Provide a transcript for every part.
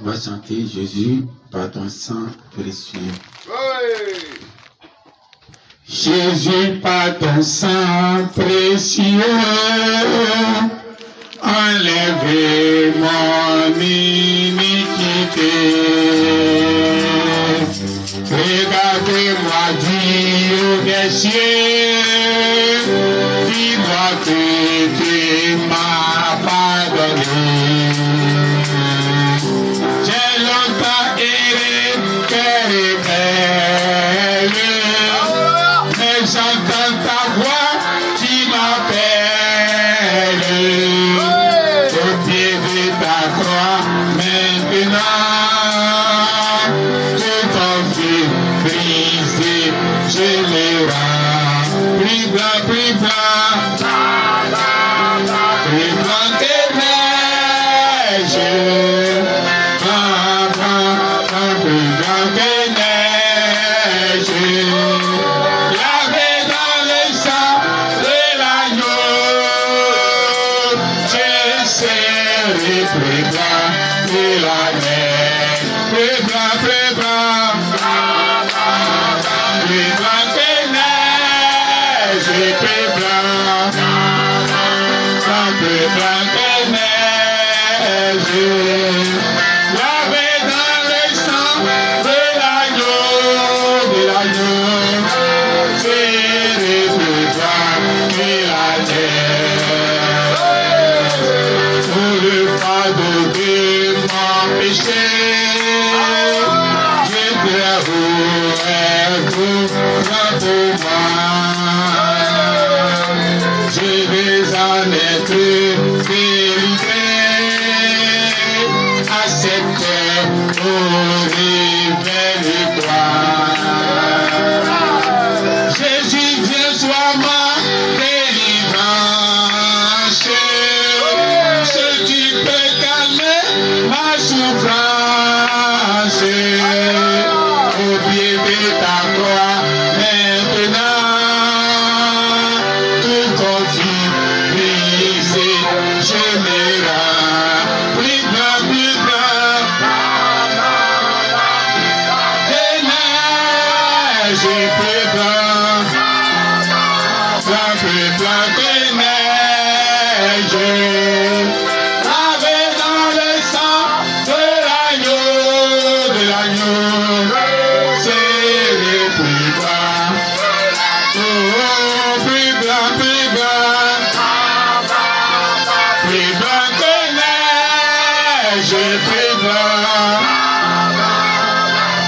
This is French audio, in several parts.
On va chanter Jésus par ton sang précieux. Oui. Jésus par ton sang précieux, enlève mon iniquité. Regardez-moi Dieu des cieux, dis-moi que tu m'as pardonné. J'ai longtemps erré, cœur rebelle, mais j'entends ta voix qui m'appelle. Au pied de ta croix, maintenant, que ton fil brisé, je le rends plus blanc, plus blanc, plus blanc que neige. Plus blanc que neige. Lavé dans le sang de l'agneau, je serai plus blanc que la neige. Plus blanc, plus blanc. Plus blanc que neige. Plus blanc. Plus blanc que neige. Lavé dans le sang de l'agneau, c'est plus blanc que la terre. Pour le fardeau de mon péché, je te pour moi. Je vais en être délivré. Accepte, oh, révèle-toi. Jésus, viens, sois ma délivrance. Si tu peux calmer ma souffrance, au pied de ta croix, maintenant, tout confie, brisé, je me rends. Plus blanc, plus blanc. J'ai plus blanc, plus blanc que neige. Lavé dans le sang de l'agneau, c'est le plus blanc. Oh, plus blanc, plus blanc. Plus blanc que neige, plus blanc.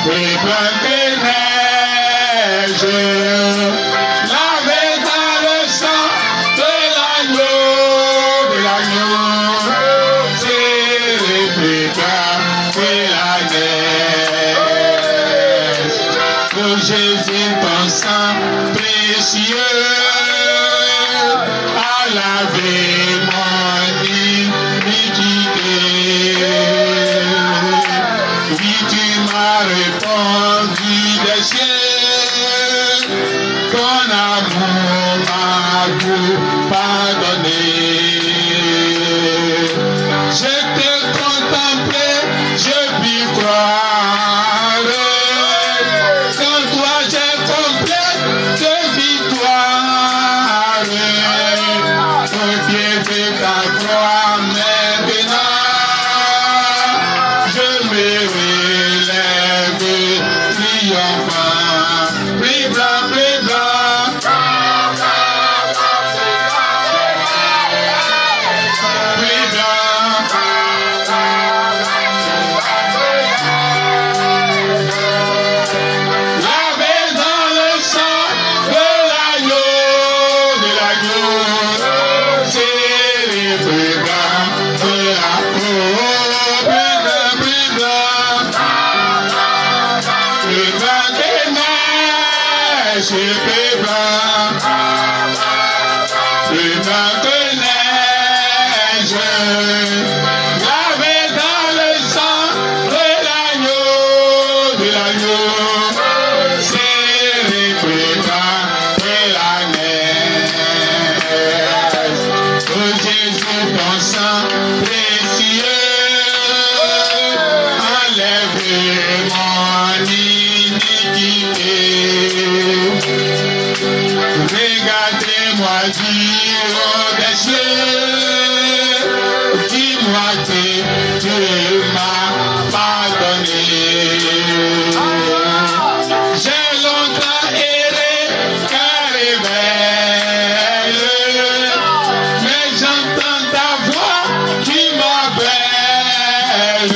Plus blanc que neige. Lavé dans le sang de l'agneau, c'est plus blanc que la neige. Oh Jésus, ton sang précieux a lavé mon iniquité. Oui, tu m'as répondu des cieux, ton amour m'a tout pardonné. Je te contemplais, je puis croire, sans toi j'ai complète victoire. Au pied de ta croix maintenant, je me relève triomphant. Plus blanc, plus blanc. Plus blanc. Lavé dans le sang de l'agneau, c'est le plus blanc de la peau. Plus blanc, plus blanc. Plus blanc que neige, plus blanc. Plus blanc que neige. Lavé dans le sang de l'agneau, c'est le plus blanc que la neige. Oh Jésus, ton sang précieux haut des cieux, dis-moi que tu m'as pardonné. J'ai longtemps erré, cœur rebelle, mais j'entends ta voix qui m'appelle.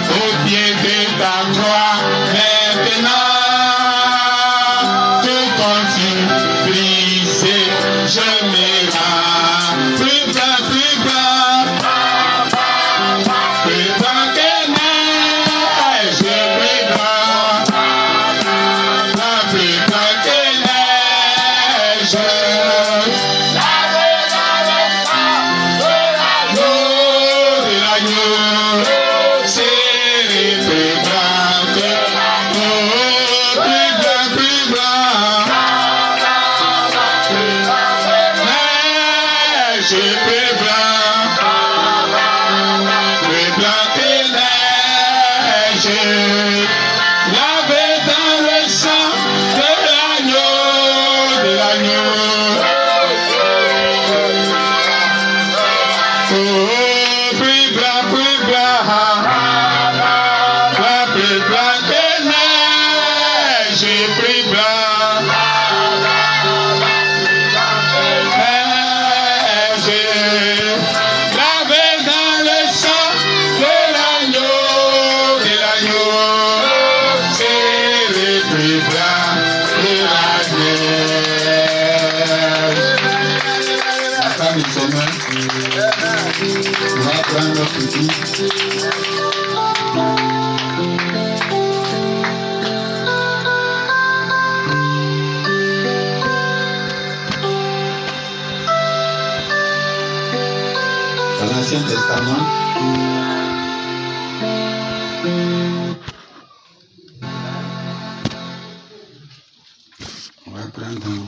Au pied de ta croix, maintenant, tout confie, brisé, je me rends. Plus bas que neige, plus bas que neige. Dans l'Ancien Testament, on va prendre dans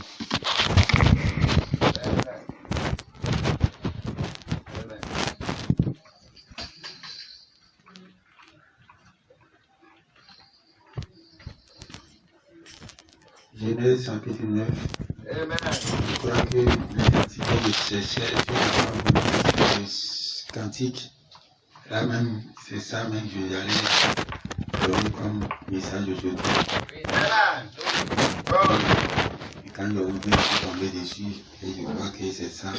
Genèse chapitre 9. Amen. Je crois que le cantique de chercher cantique, là même, c'est ça même que je vais aller donner comme message aujourd'hui. Et quand le ouvert est tombé dessus, et je crois que c'est ça.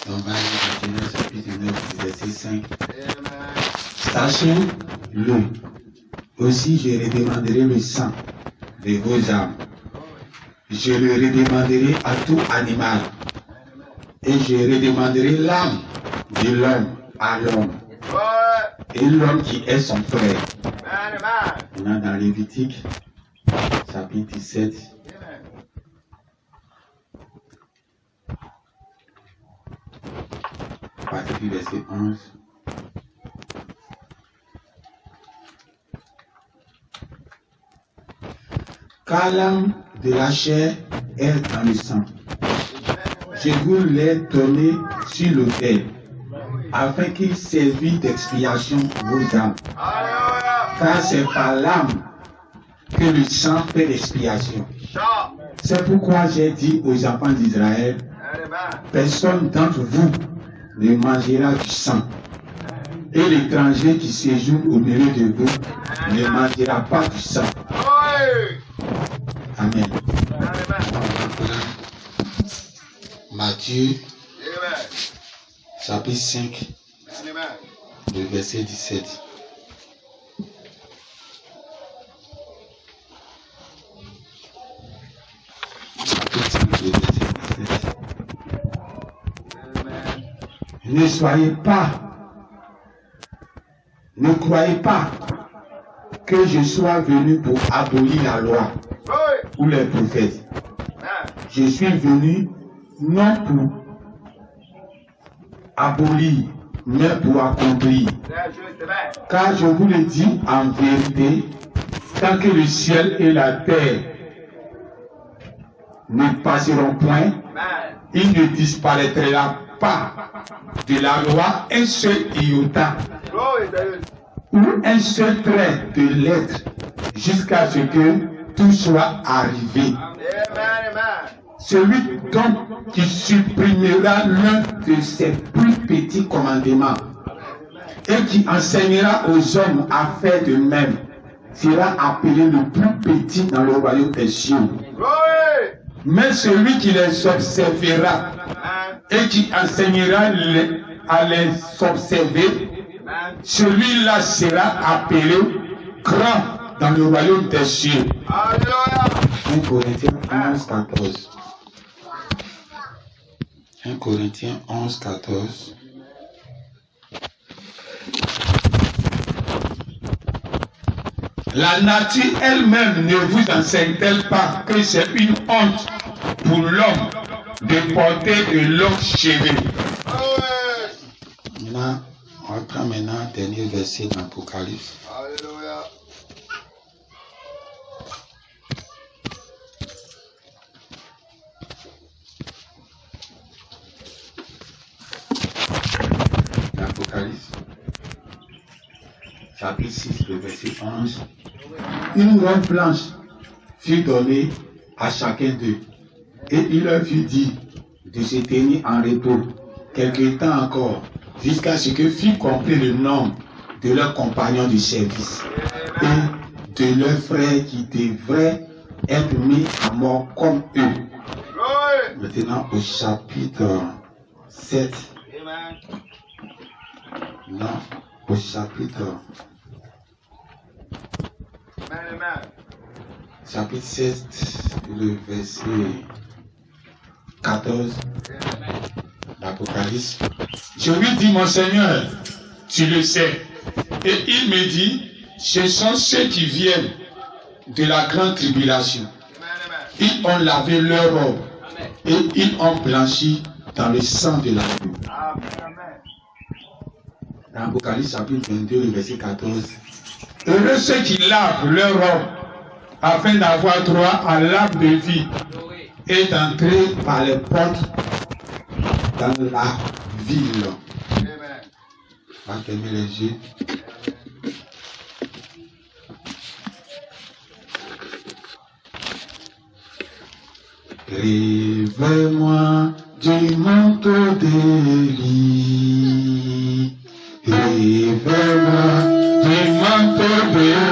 Donc on va aller dans Genèse chapitre 9, verset 5. Sachez-le. Aussi je redemanderai le sang de vos âmes. Je le redemanderai à tout animal. Et je redemanderai l'âme de l'homme à l'homme. Et l'homme qui est son frère. Maintenant dans Lévitique, chapitre 17. À partir du verset 11. Car l'âme de la chair est dans le sang. Je vous l'ai donné sur l'autel, afin qu'il servit d'expiation vos âmes. Car c'est par l'âme que le sang fait l'expiation. C'est pourquoi j'ai dit aux enfants d'Israël, personne d'entre vous ne mangera du sang. Et l'étranger qui séjourne au milieu de vous ne mangera pas du sang. Amen. Matthieu, chapitre 5, le verset 17. Ne soyez pas, ne croyez pas que je sois venu pour abolir la loi ou les prophètes. Je suis venu non pour abolir, mais pour accomplir. Car je vous le dis en vérité, tant que le ciel et la terre ne passeront point, il ne disparaîtra pas de la loi un seul iota ou un seul trait de lettre jusqu'à ce que tout soit arrivé. Celui donc qui supprimera l'un de ses plus petits commandements et qui enseignera aux hommes à faire de même sera appelé le plus petit dans le royaume des cieux. Mais celui qui les observera et qui enseignera à les observer, celui-là sera appelé grand dans le royaume des cieux. 1 Corinthiens 11, 14. 1 Corinthiens 11, 14. La nature elle-même ne vous enseigne-t-elle pas que c'est une honte pour l'homme de porter de longs cheveux? Maintenant, on prend maintenant le dernier verset dans l'Apocalypse. Alléluia. L'Apocalypse, chapitre 6, le verset 11. Une robe blanche fut donnée à chacun d'eux, et il leur fut dit de se tenir en repos quelque temps encore, jusqu'à ce que fût compris le nombre de leurs compagnons de service et de leurs frères qui devraient être mis à mort comme eux. Maintenant au chapitre 7. Non, au chapitre 7, le verset 14, l'Apocalypse. Je lui dis, mon Seigneur, tu le sais. Et il me dit, ce sont ceux qui viennent de la grande tribulation. Ils ont lavé leur robe et ils ont blanchi dans le sang de l'agneau. Dans l'Apocalypse chapitre 22, le verset 14. Heureux ceux qui lavent leur robe afin d'avoir droit à l'arbre de vie et d'entrer par les portes dans la ville. On va fermer les yeux. Rêve-moi du manteau d'Élie. Rêve-moi du manteau d'Élie.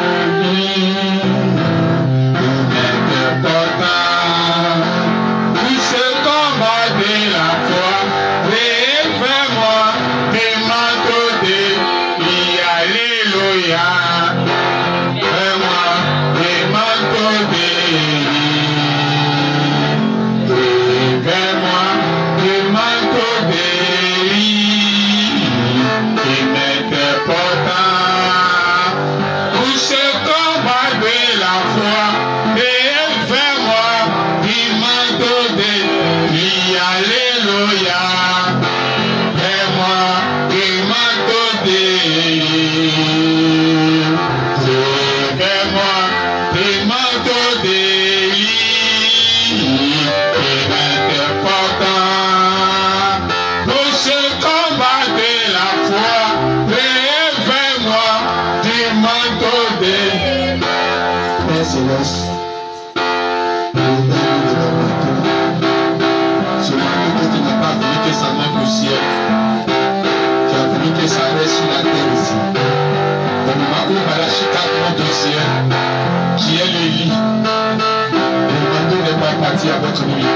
À votre nuit.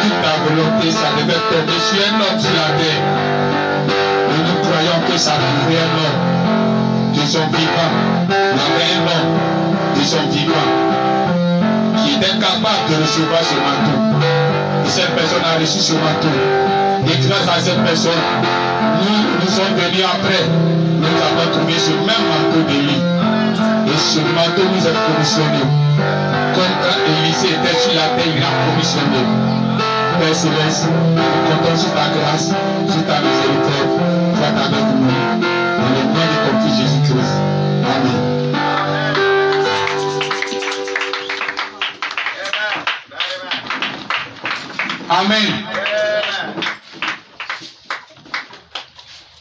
Toute ta volonté, ça devait tomber sur un homme sur la terre. Et nous croyons que ça pouvait un homme de son vivant. Il y avait un homme de son vivant qui était capable de recevoir ce manteau. Et cette personne a reçu ce manteau. Et grâce à cette personne, nous sommes venus après. Nous avons trouvé ce même manteau d'Élie. Et ce manteau nous est commissionné. Comme quand Élisée était sur la terre, il a commissionné. Père Céleste, nous comptons sur ta grâce, sur ta miséricorde. Sois avec nous. Dans le nom de ton Fils Jésus-Christ. Amen. Amen.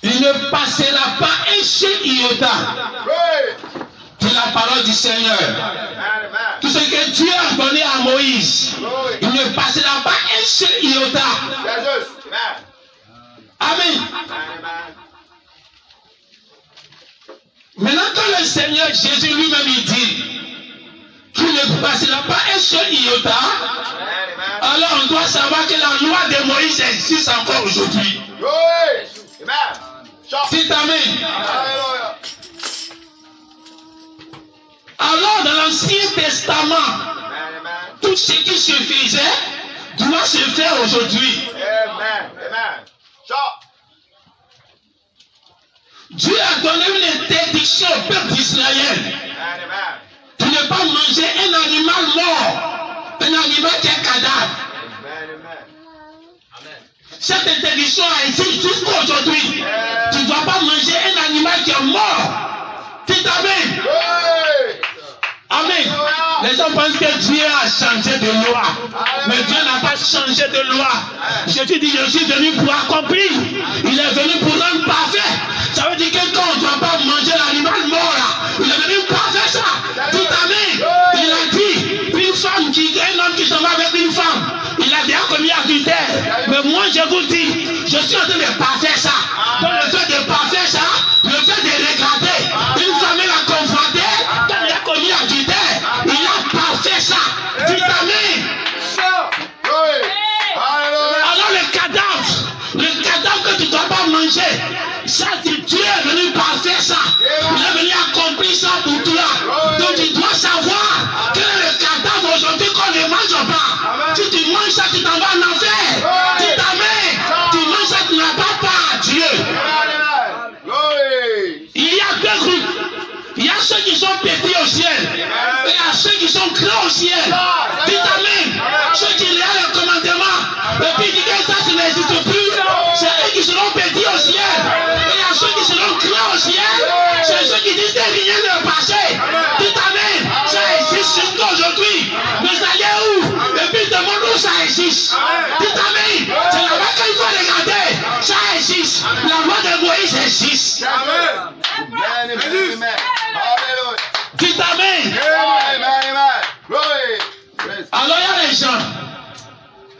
Il ne passera pas un seul iota de la parole du Seigneur Tout ce que Dieu a donné à Moïse, il ne passera pas un seul iota. Amen. Maintenant, quand le Seigneur Jésus lui-même il dit qu'il ne passera pas un seul iota, alors on doit savoir que la loi de Moïse existe encore aujourd'hui. C'est amen. Alors dans l'Ancien Testament, tout ce qui se faisait doit se faire aujourd'hui. Dieu a donné une interdiction au peuple d'Israël de ne pas manger un animal mort, un animal qui est cadavre. Cette interdiction existe jusqu'à aujourd'hui. Tu ne dois pas manger un animal qui est mort. Tu t'amènes. Amen. Les gens pensent que Dieu a changé de loi. Mais Dieu n'a pas changé de loi. Jésus dit, je suis venu pour accomplir. Il est venu pour rendre parfait. Ça veut dire que quand on ne doit pas manger l'animal mort là, il est venu pour faire ça. Dit amen. Il a dit, une femme un homme qui s'en va avec une femme, il a déjà commis adultère. Mais moi je vous dis, je suis en train de parfaire ça. Donc le fait de parfaire ça, le fait de regarder, une femme l'a confronté, quand il a commis adultère, il a parfait ça. Dit amen. Alors le cadavre que tu ne dois pas manger, ça c'est Dieu est venu parfaire ça. Il est venu accomplir ça pour toi. Donc tu dois savoir que le cadavre aujourd'hui qu'on ne mange pas. Si tu manges ça, tu t'en vas en enfer. Tu t'amènes. Tu manges ça, tu n'as pas part à Dieu. Il y a deux groupes. Il y a ceux qui sont petits au ciel. Et il y a ceux qui sont grands au ciel. Tu t'amènes. Ceux qui regardent le commandement. Et puis ils disent que ça n'existe plus. C'est eux qui seront petits au ciel. Et il y a ceux qui seront grands au ciel. C'est ceux qui disent que rien ne passé. Tu t'amènes. Ça existe jusqu'à aujourd'hui. Mais ça y est où? Et puis demande où ça existe. Tu t'amènes. C'est là-bas qu'il faut regarder. Ça existe. La loi de Moïse existe. Tu t'amènes. Alors il y a les gens.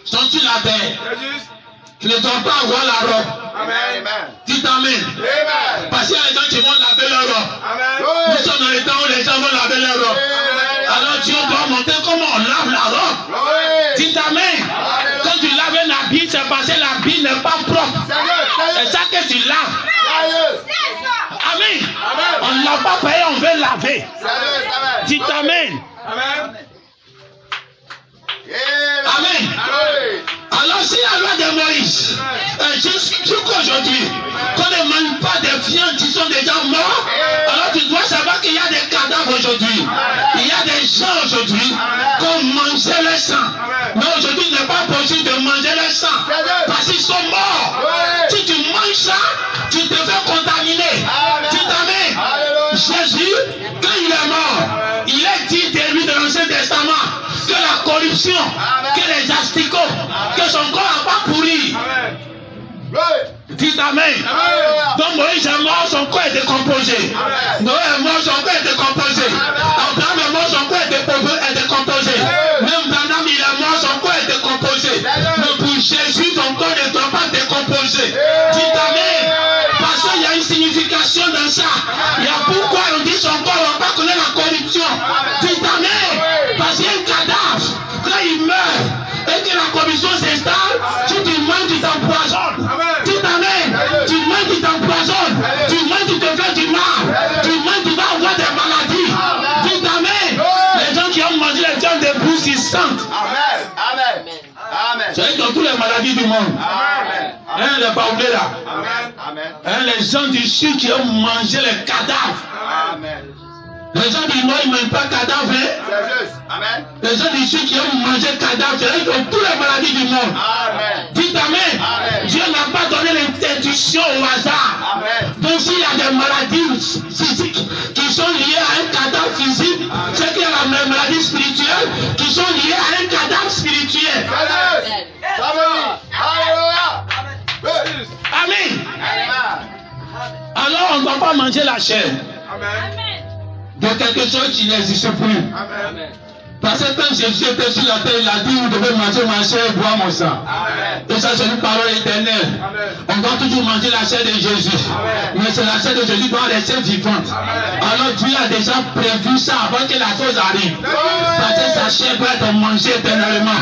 Sont-ils la paix? Tu ne dois pas avoir la robe. Tu t'amènes. Parce qu'il y a des gens qui vont laver leur robe. Nous sommes dans les temps où les gens vont laver leur robe. Alors Dieu doit montrer comment on lave la robe. Tu t'amènes. Quand tu laves un habit, c'est parce que l'habit n'est pas propre. C'est ça que tu laves. Amen. On ne l'a pas payé, on veut laver. Tu t'amènes. Amen. Alors si la loi de Moïse, jusqu'aujourd'hui, qu'on ne mange pas des viandes qui sont déjà morts, alors tu dois savoir qu'il y a des cadavres aujourd'hui. Il y a des gens aujourd'hui qui ont mangé le sang. Mais aujourd'hui, il n'est pas possible de manger le sang parce qu'ils sont morts. Si tu manges ça, tu te fais contaminer. Tu t'amènes. Jésus, quand il est mort, il est dit de lui dans l'Ancien Testament que la corruption, que les asticots, que son corps n'a pas pourri. Dis amen. Donc Moïse est mort, son corps est décomposé. Noé est mort, son corps est décomposé. Abraham est mort, son corps est décomposé. Même Branham, il est mort, son corps est décomposé. Mais pour Jésus, son corps ne doit pas décomposer. Dis amen. Parce qu'il y a une signification dans ça. Il y a pourquoi on dit son corps, on ne va pas connaître la corruption. Dis amen. Parce qu'il y a un cadavre. Quand il meurt et que la corruption s'installe, si tu manges, tu t'empoisonnes. Tu t'amènes. Tu manges, tu t'empoisonnes. Tu manges, tu te fais du mal. Tu manges, tu vas avoir des maladies. Tu t'amènes. Les gens qui ont mangé les viandes de brousse, ils sentent. Amen. Amen. C'est dans toutes les maladies du monde. Amen. Hein, les baoulés là. Amen. Hein, les gens du sud qui ont mangé les cadavres. Amen. Les gens du nord, ils ne mangent pas cadavres. Hein? C'est juste. Amen. Les gens du sud qui ont mangé cadavres, c'est dans toutes les maladies du monde. Amen. Dites amen. Amen. Dieu n'a pas donné l'interdiction au hasard. Amen. Donc s'il y a des maladies physiques qui sont liées à un cadavre physique, c'est qu'il y a la maladie spirituelle qui sont liées à un cadavre spirituel. C'est juste. Amen. Alléluia. Amen. Amen. Alors on ne doit pas manger la chair Amen. de quelque chose qui n'existe plus. Amen. Parce que quand Jésus était sur la terre, il a dit, vous devez manger ma chair et boire mon sang. Et ça, c'est une parole éternelle. On doit toujours manger la chair de Jésus. Mais c'est la chair de Jésus qui doit rester vivante. Alors Dieu a déjà prévu ça avant que la chose arrive. Parce que sa chair doit être mangée éternellement.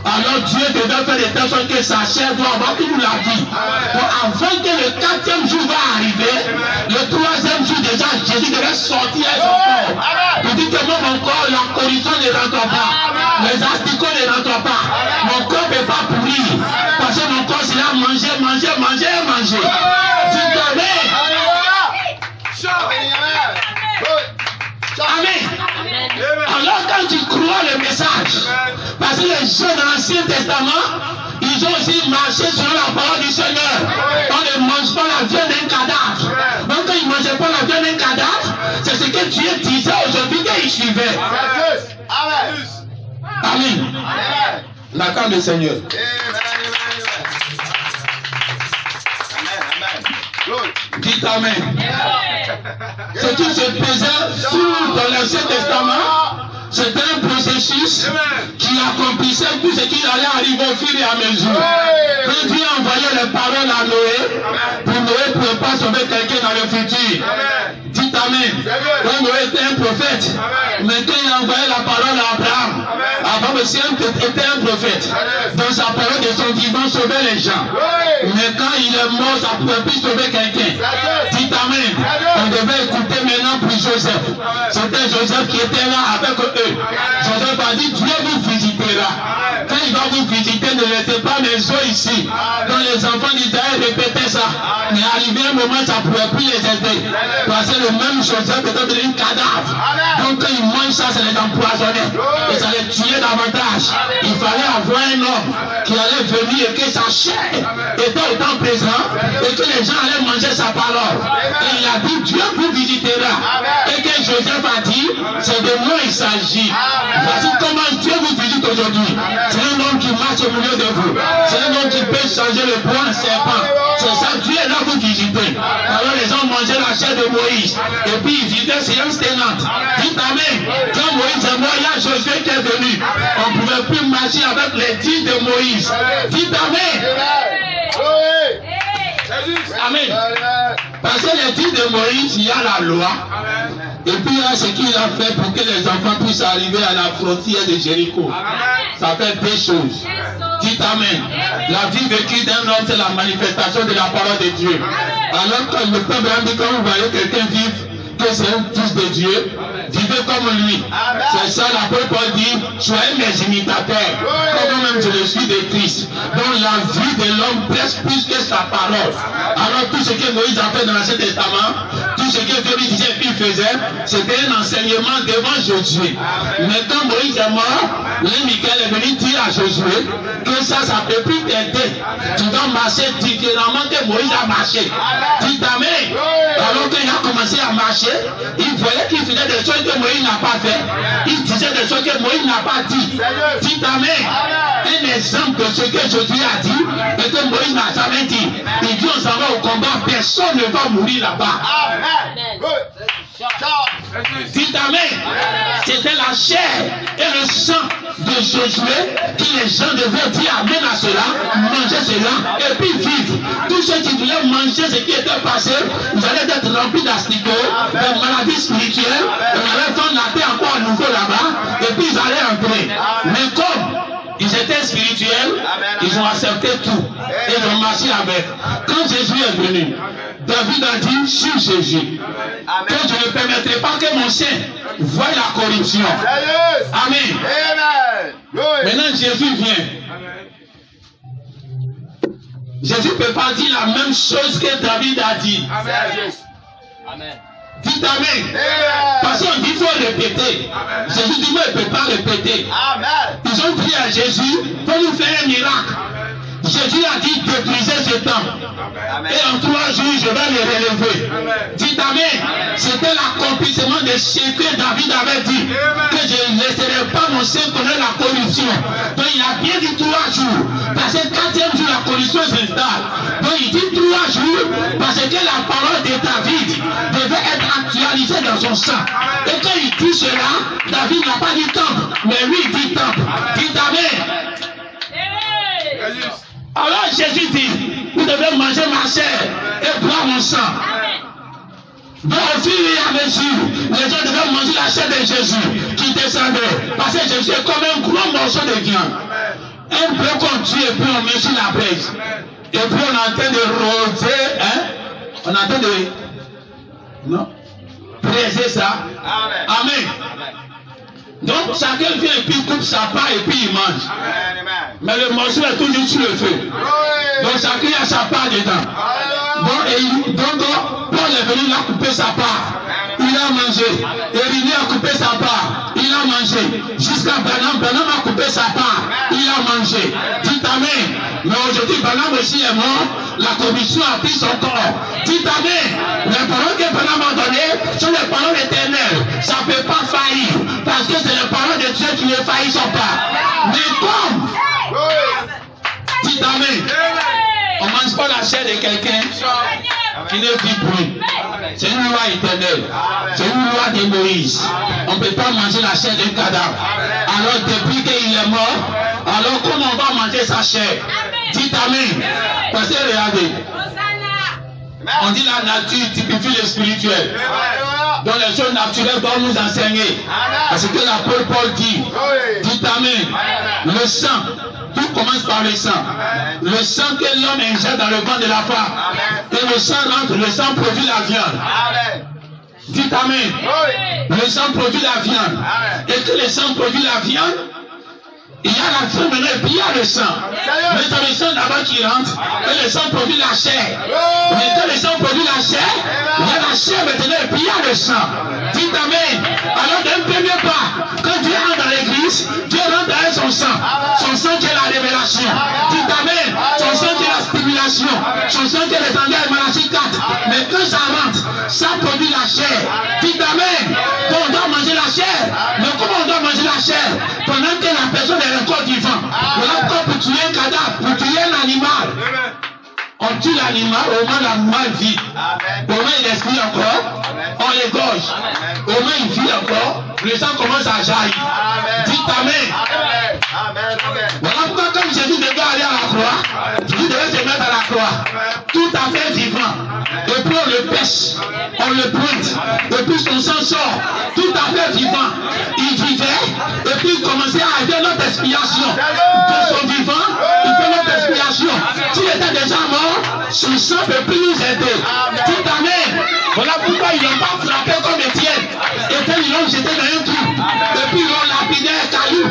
Alors Dieu devait faire de telle sorte que sa chair doit avoir tout la vie. Donc avant que le 4e jour va arriver, le 3e jour déjà, Jésus devait sortir son corps. Il dit que moi, mon corps, la corruption ne rentre pas. Les asticots ne rentrent pas. Mon corps ne peut pas pourrir. Parce que mon corps, c'est là manger. Dis Amen. Amen. Alors quand tu crois le message, parce que les gens dans l'Ancien Testament, ils ont aussi marché selon la parole du Seigneur. On ne mange pas la viande d'un cadavre. Donc quand ils ne mangeaient pas la viande d'un cadavre, c'est ce que Dieu disait aujourd'hui qu'ils suivaient. Amen. L'accent du Seigneur. Dites Amen. Ce qui se faisait dans l'Ancien Testament, c'était un processus qui accomplissait tout ce qui allait arriver au fur et à mesure. Quand Dieu envoyait les paroles à Noé, pour Noé ne pouvait pas sauver quelqu'un dans le futur. Dites Amen. Quand Noé était un prophète, mais quand il a envoyé la parole à Abraham, Abraham aussi était un prophète. Donc sa parole de son vivant sauvait les gens. Mais quand il est mort, ça ne pouvait plus sauver quelqu'un. Dites Amen. On devait écouter maintenant pour Joseph. C'était Joseph qui était là avec eux. Joseph a dit, Dieu vous visitera. Quand il va vous visiter, ne laissez pas mes os ici. Quand les enfants d'Israël répétaient ça, mais arrivé un moment, ça ne pouvait plus les aider. Parce que le même Joseph était devenu un cadavre. Donc quand ils mangent ça, ça les empoisonnait. Et ça les tuait davantage. Il fallait avoir un homme qui allait venir et que sa chair était autant présent et que les gens allaient manger sa parole. Et il a dit, Dieu vous visitera. Et que Joseph a dit, c'est de moi il s'agit. Voici comment Dieu vous visite aujourd'hui. C'est un homme qui marche au milieu de vous. C'est un homme qui peut changer le bois en serpent. C'est ça, Dieu est là vous visiter. Alors les gens mangeaient la chair de Moïse. Et puis ils vivaient séance tenante. Dites Amen. Quand Moïse est mort, il y a Josué qui est venu. On ne pouvait plus marcher avec les dits de Moïse. Dites Amen. Amen. Parce que les dits de Moïse, il y a la loi. Et puis il y a ce qu'il a fait pour que les enfants puissent arriver à la frontière de Jéricho. Ça fait deux choses. Dites Amen. La vie vécue d'un homme, c'est la manifestation de la parole de Dieu. Alors que le peuple a dit, quand vous voyez quelqu'un vivre, que c'est un fils de Dieu, vivez comme lui. C'est ça l'apôtre Paul dit, soyez mes imitateurs, comme moi-même je le suis de Christ. Donc la vie de l'homme presse plus que sa parole. Alors tout ce que Moïse a fait dans l'Ancien Testament, tout ce que Dieu lui disait et qu'il faisait, c'était un enseignement devant Josué. Mais quand Moïse est mort, l'un Michael est venu dire à Josué que ça ne peut plus t'aider. Tu dois marcher différemment que Moïse a marché. Dites Amen. Alors qu'il a commencé à marcher, il voyait qu'il faisait des choses que Moïse n'a pas fait. Il disait des choses que Moïse n'a pas dit. Dites Amen. Un exemple de ce que Josué a dit et que Moïse n'a jamais dit. Il dit on s'en va au combat, personne ne va mourir là-bas. Dites Amen. C'était la chair et le sang de Josué que les gens devaient dire Amen à cela, manger cela et puis vivre. Tous ceux qui voulaient manger ce qui était passé, ils allaient être remplis d'asticots, de maladies spirituelles, on allait faire la paix encore à nouveau là-bas et puis ils allaient entrer. Mais comme ils étaient spirituels, ils ont accepté tout et ils ont marché avec. Quand Jésus est venu, David a dit sur Jésus que je ne permettrai pas que mon sein voie la corruption. Amen. Maintenant Jésus vient. Jésus ne peut pas dire la même chose que David a dit. Amen. Dites Amen. Parce qu'on dit qu'il faut répéter. Jésus dit moi il ne peut pas répéter. Ils ont dit à Jésus pour nous faire un miracle. Jésus a dit détruisez ce temps. Et en 3 jours, je vais le relever. Dites Amen. C'était l'accomplissement de ce que David avait dit. Que je ne laisserai pas mon sein connaître la corruption. Donc il a bien dit 3 jours. Parce que 4e jour, la corruption s'installe. Donc il dit 3 jours. Parce que la parole de David devait être actualisée totalité dans son sang. Et quand il dit cela, David n'a pas dit temple, mais lui il dit temple. Dites Amen. Alors Jésus dit, vous devez manger ma chair et boire mon sang. Donc au fur et à mesure, les gens devaient manger la chair de Jésus qui descendait. Parce que Jésus est comme un gros morceau de viande. Un peu qu'on tue et puis on met sur la braise. Et puis on est en train de rôder, hein? On est en train de... Non? Briser ça. Amen. Donc chacun vient et puis coupe sa part et puis il mange. Mais le morceau est toujours sur le feu. Donc chacun a sa part dedans. Donc Paul est venu, il a coupé sa part. Il a mangé. Élie a coupé sa part. Il a mangé. Jusqu'à Branham a coupé sa part. Il a mangé. Dites Amen. Mais aujourd'hui, Branham aussi est mort. La commission a pris son corps. Dites Amen. Les paroles que Branham a données sont les paroles éternelles. Ça ne peut pas faillir. Parce que c'est les paroles de Dieu qui ne faillissent pas. Mais comme, dites Amen, on ne mange pas la chair de quelqu'un qui ne vit plus. C'est une loi éternelle. C'est une loi de Moïse. On ne peut pas manger la chair d'un cadavre. Alors depuis qu'il est mort, alors comment on va manger sa chair? Dites Amen. Parce que regardez, on dit la nature typifie le spirituel. Donc les choses naturelles doivent nous enseigner. Parce que l'apôtre Paul dit, dites Amen, le sang, tout commence par le sang. Le sang que l'homme injecte dans le ventre de la femme. Et le sang rentre, le sang produit la viande. Dites Amen. Le sang produit la viande. Et que le sang produit la viande, il y a la viande maintenant et puis il y a le sang. Mais c'est le sang d'abord qui rentre et le sang produit la chair. Mais quand le sang produit la chair, il y a la chair maintenant et puis il y a le sang. Dites Amen. Alors d'un premier pas, quand Dieu rentre dans l'église, Dieu rentre avec son sang. Son sang qui est la révélation. Dites Amen. Son sang qui est la stimulation. Son sang qui est les engrais de Malachie 4. Mais quand ça rentre, ça produit la chair. Dites Amen. Donc on doit manger la chair. Mais comment on doit manger la chair? Pendant que la personne est encore vivant. Voilà pourquoi pour tuer un cadavre, pour tuer un animal. On tue l'animal, au moins l'animal vit. Au moins il respire encore, on l'égorge. Au moins il vit encore, le sang commence à jaillir. Dites Amen. Voilà pourquoi comme Jésus devait aller à la croix, Jésus devait se mettre à la croix, tout à fait vivant. Et puis on le pêche, on le pointe, et puis son sang sort, tout à fait vivant. Il vivait, et puis il commençait à faire notre expiation. De son vivant, il fait notre expiation. S'il était déjà mort, son sang ne peut plus nous aider. Dites Amen. Voilà pourquoi ils n'ont pas frappé comme Étienne. Étienne, ils l'ont jeté dans un trou. Et puis ils l'ont lapidé un caillou.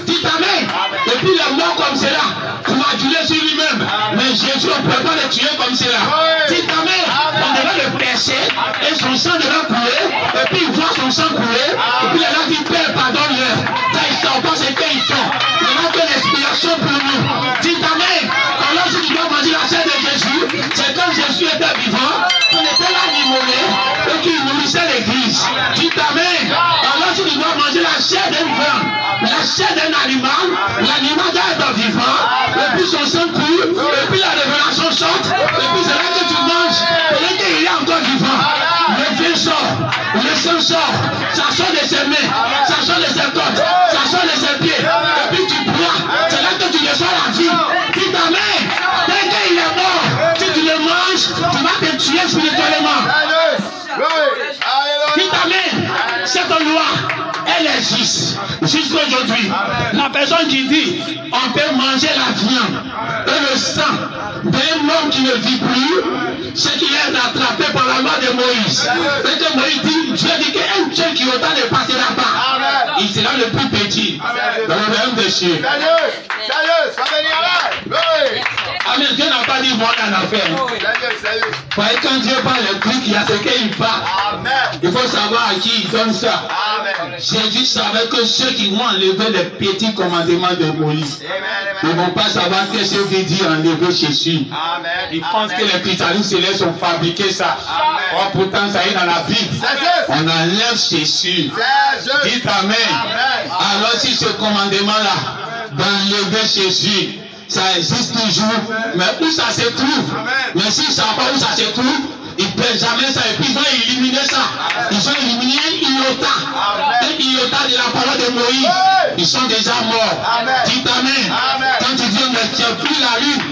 Dites Amen. Et puis il est mort comme cela, coagulé sur lui-même. Mais Jésus, on ne peut pas le tuer comme cela. Dites Amen. On devait le percer et son sang devait couler. Et puis il voit son sang couler. Et puis il a dit, Père, pardonne-leur. Quand ils ne savent pas ce qu'ils font. Il n'a que l'expiation pour nous. Dites Amen. Alors si tu dois manger la chair de Jésus, c'est quand Jésus était vivant, qu'on était là immolé et qu'il nourrissait l'église. Dites Amen. Alors si tu dois manger la chair d'un viande, la chair d'un animal, l'animal doit être vivant, et puis son sang coule, et puis la révélation sort, et puis c'est là que tu manges, et qu'il est encore vivant. Le vin sort, le sang sort, ça sort de ses mains, ça sort de ses côtes, ça sort de ses pieds, et puis tu bois, c'est là que tu reçois la vie. Dites Amen. Dès qu'il est mort, si tu le manges, tu vas te tuer spirituellement. Dites Amen. Cette loi, elle existe jusqu'à aujourd'hui. La personne qui dit on peut manger la viande et le sang d'un homme qui ne vit plus, c'est qu'il est attrapé par la loi de Moïse. Et que Moïse dit, Dieu dit qu'un Dieu qui autant ne passera pas, il sera le plus petit dans le royaume des cieux. Amen. Dieu n'a pas dit voilà en affaire. Parce que quand Dieu parle le truc, il y a ce qu'il parle. Il faut savoir à qui il donne ça. Jésus savait que ceux qui vont enlever les petits commandements de Moïse, ils ne vont pas savoir ce que ça veut dire enlever Jésus. Ils pensent que les christianistes célestes ont fabriqué ça. Or, pourtant, ça est dans la Bible. On enlève Jésus. Dites Amen. Alors, si ce commandement-là, d'enlever Jésus, ça existe toujours, mais où ça se trouve? Mais si ça ne va pas où ça se trouve, Ils ne perdent jamais ça. Et puis ils ont éliminé ça. Ils ont éliminé un iota. Un iota de la parole de Moïse. Ils sont déjà morts. Dites Amen. Quand tu dis on ne tient plus la lune.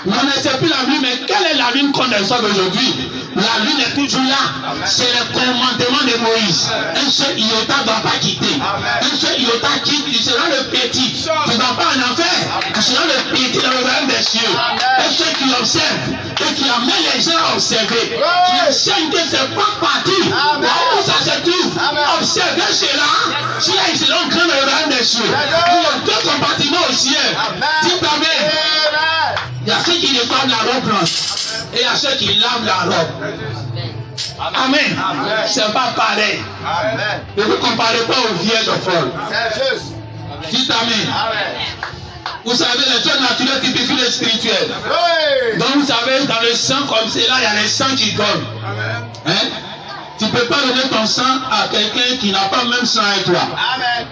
On ne sait plus la lune, mais quelle est la lune qu'on reçoit aujourd'hui? La lune est toujours là. C'est le commandement de Moïse. Un seul iota ne doit pas quitter. Un seul iota quitte, tu seras le petit. Tu ne vas pas en enfer. Tu seras le petit dans le royaume des cieux. Et ceux qui observent, et qui amènent les gens à observer, qui enseignent que c'est pas parti. Où ça se trouve? Observez cela. Si ils seront grands dans le royaume des cieux. Il y a deux compartiments au ciel. Dites Amen. Il y a ceux qui nettoient la robe blanche et il y a ceux qui lavent la robe. Amen. C'est pas pareil. Ne vous comparez pas aux vierges folles. Dites Amen. Vous savez, les choses naturelles typifient les spirituels. Donc vous savez, dans le sang comme c'est là, il y a les sangs qui donnent. Hein? Tu ne peux pas donner ton sang à quelqu'un qui n'a pas le même sang avec toi. Amen.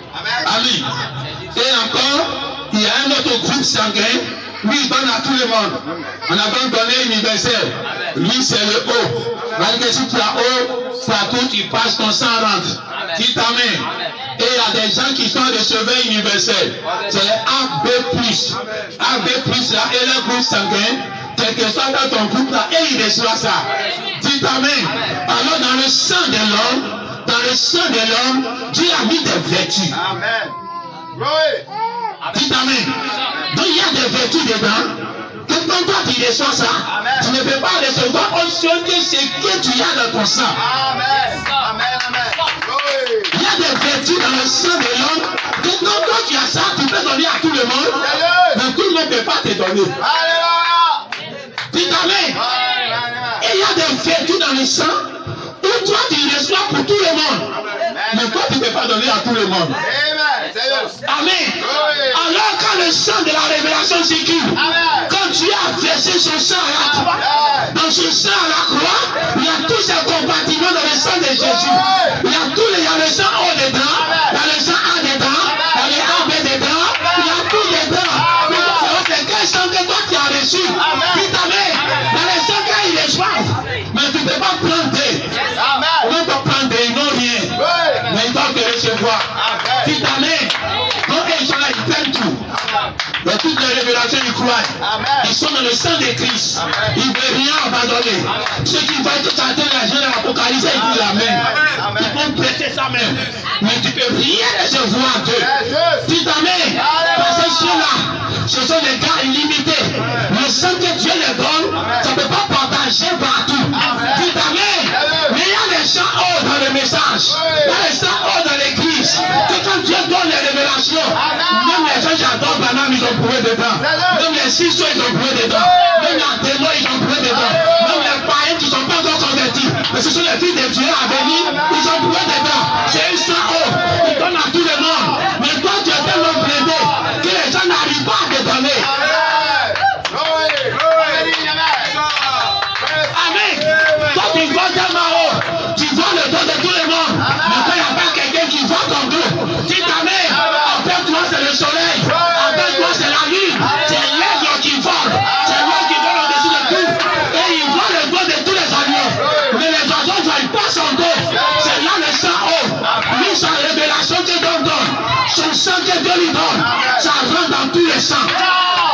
Et encore, il y a un autre groupe sanguin. Lui, il donne à tout le monde. On a donc donné universel. Lui, c'est le haut. Malgré si tu as haut, partout tu passes, ton sang rentre. Dites Amen. Et il y a des gens qui sont recevés universels. C'est les AB+. AB+, là, et le groupe sanguin, quel que soit dans ton groupe là, et il reçoit ça. Dites Amen. Alors, dans le sang de l'homme, Dieu a mis des vertus. Amen. Dites Amen. Donc il y a des vertus dedans. Que quand toi tu reçois ça, tu ne peux pas recevoir autre chose que ce que tu as dans ton sang. Il y a des vertus dans le sang de l'homme. Que quand toi tu as ça, tu peux donner à tout le monde. Mais tout le monde ne peut pas te donner. Dites Amen. Et il y a des vertus dans le sang où toi tu reçois pour tout le monde. Mais toi tu ne peux pas donner à tout le monde. Amen. Alors quand le sang de la révélation s'écoule, quand tu as versé son sang à la croix, dans ce sang à la croix, il y a tous ces compartiments dans le sang de Jésus. Il y a le sang haut dedans, il y a le sang A dedans, il y a le AB dedans, il y a tout dedans. C'est quel sang que toi tu as reçu? Dites Amen. Dans le sang qu'ils reçoivent, mais tu ne peux pas prendre des. On ne peut pas prendre des, ils n'ont rien. Mais ils doivent te recevoir. Dites Amen. Donc ils sont là, ils prennent tout. Dans toutes les révélations, ils croient. Ils sont dans le sang de Christ. Ils ne veulent rien abandonner. Ceux qui veulent te chanter la journée de l'Apocalypse, ils disent Amen. Ils vont prêter ça même. Mais tu ne peux rien recevoir d'eux. Dites Amen. Parce que ceux-là, ce sont des gars illimités. Le sang que Dieu les donne, ça ne peut pas partager partout. Dites Amen. Mais il y a les gens hauts dans le message. Il y a les gens hauts dans l'église. Que quand Dieu donne les révélations, même les gens qui adorent Banam, ils ont prouvé dedans. Même les Sisso, ils ont prouvé dedans. Même les démons, ils ont prouvé dedans. Même les païens qui ne sont pas encore convertis. Mais ce sont les filles de Dieu à venir, ils ont prouvé dedans. C'est un sang haut. Ils donnent à tout le monde. Mais toi, tu es tellement blindé que les gens n'arrivent pas à te donner. Amen. Toi, tu vois tellement haut. Tu vois le dos de tout le monde. Mais quand il n'y a pas quelqu'un qui voit ton dos, dis Amen. Après toi, c'est le soleil. Après toi, c'est la lune. C'est l'aigle qui vole. C'est l'aigle qui vole au-dessus de tout. Et il voit le dos de tous les animaux. Mais les oiseaux ne voient pas son dos. C'est là le sang haut. Lui, sa révélation que Dieu donne. Son sang que Dieu lui donne. Ça rentre dans tous les sangs.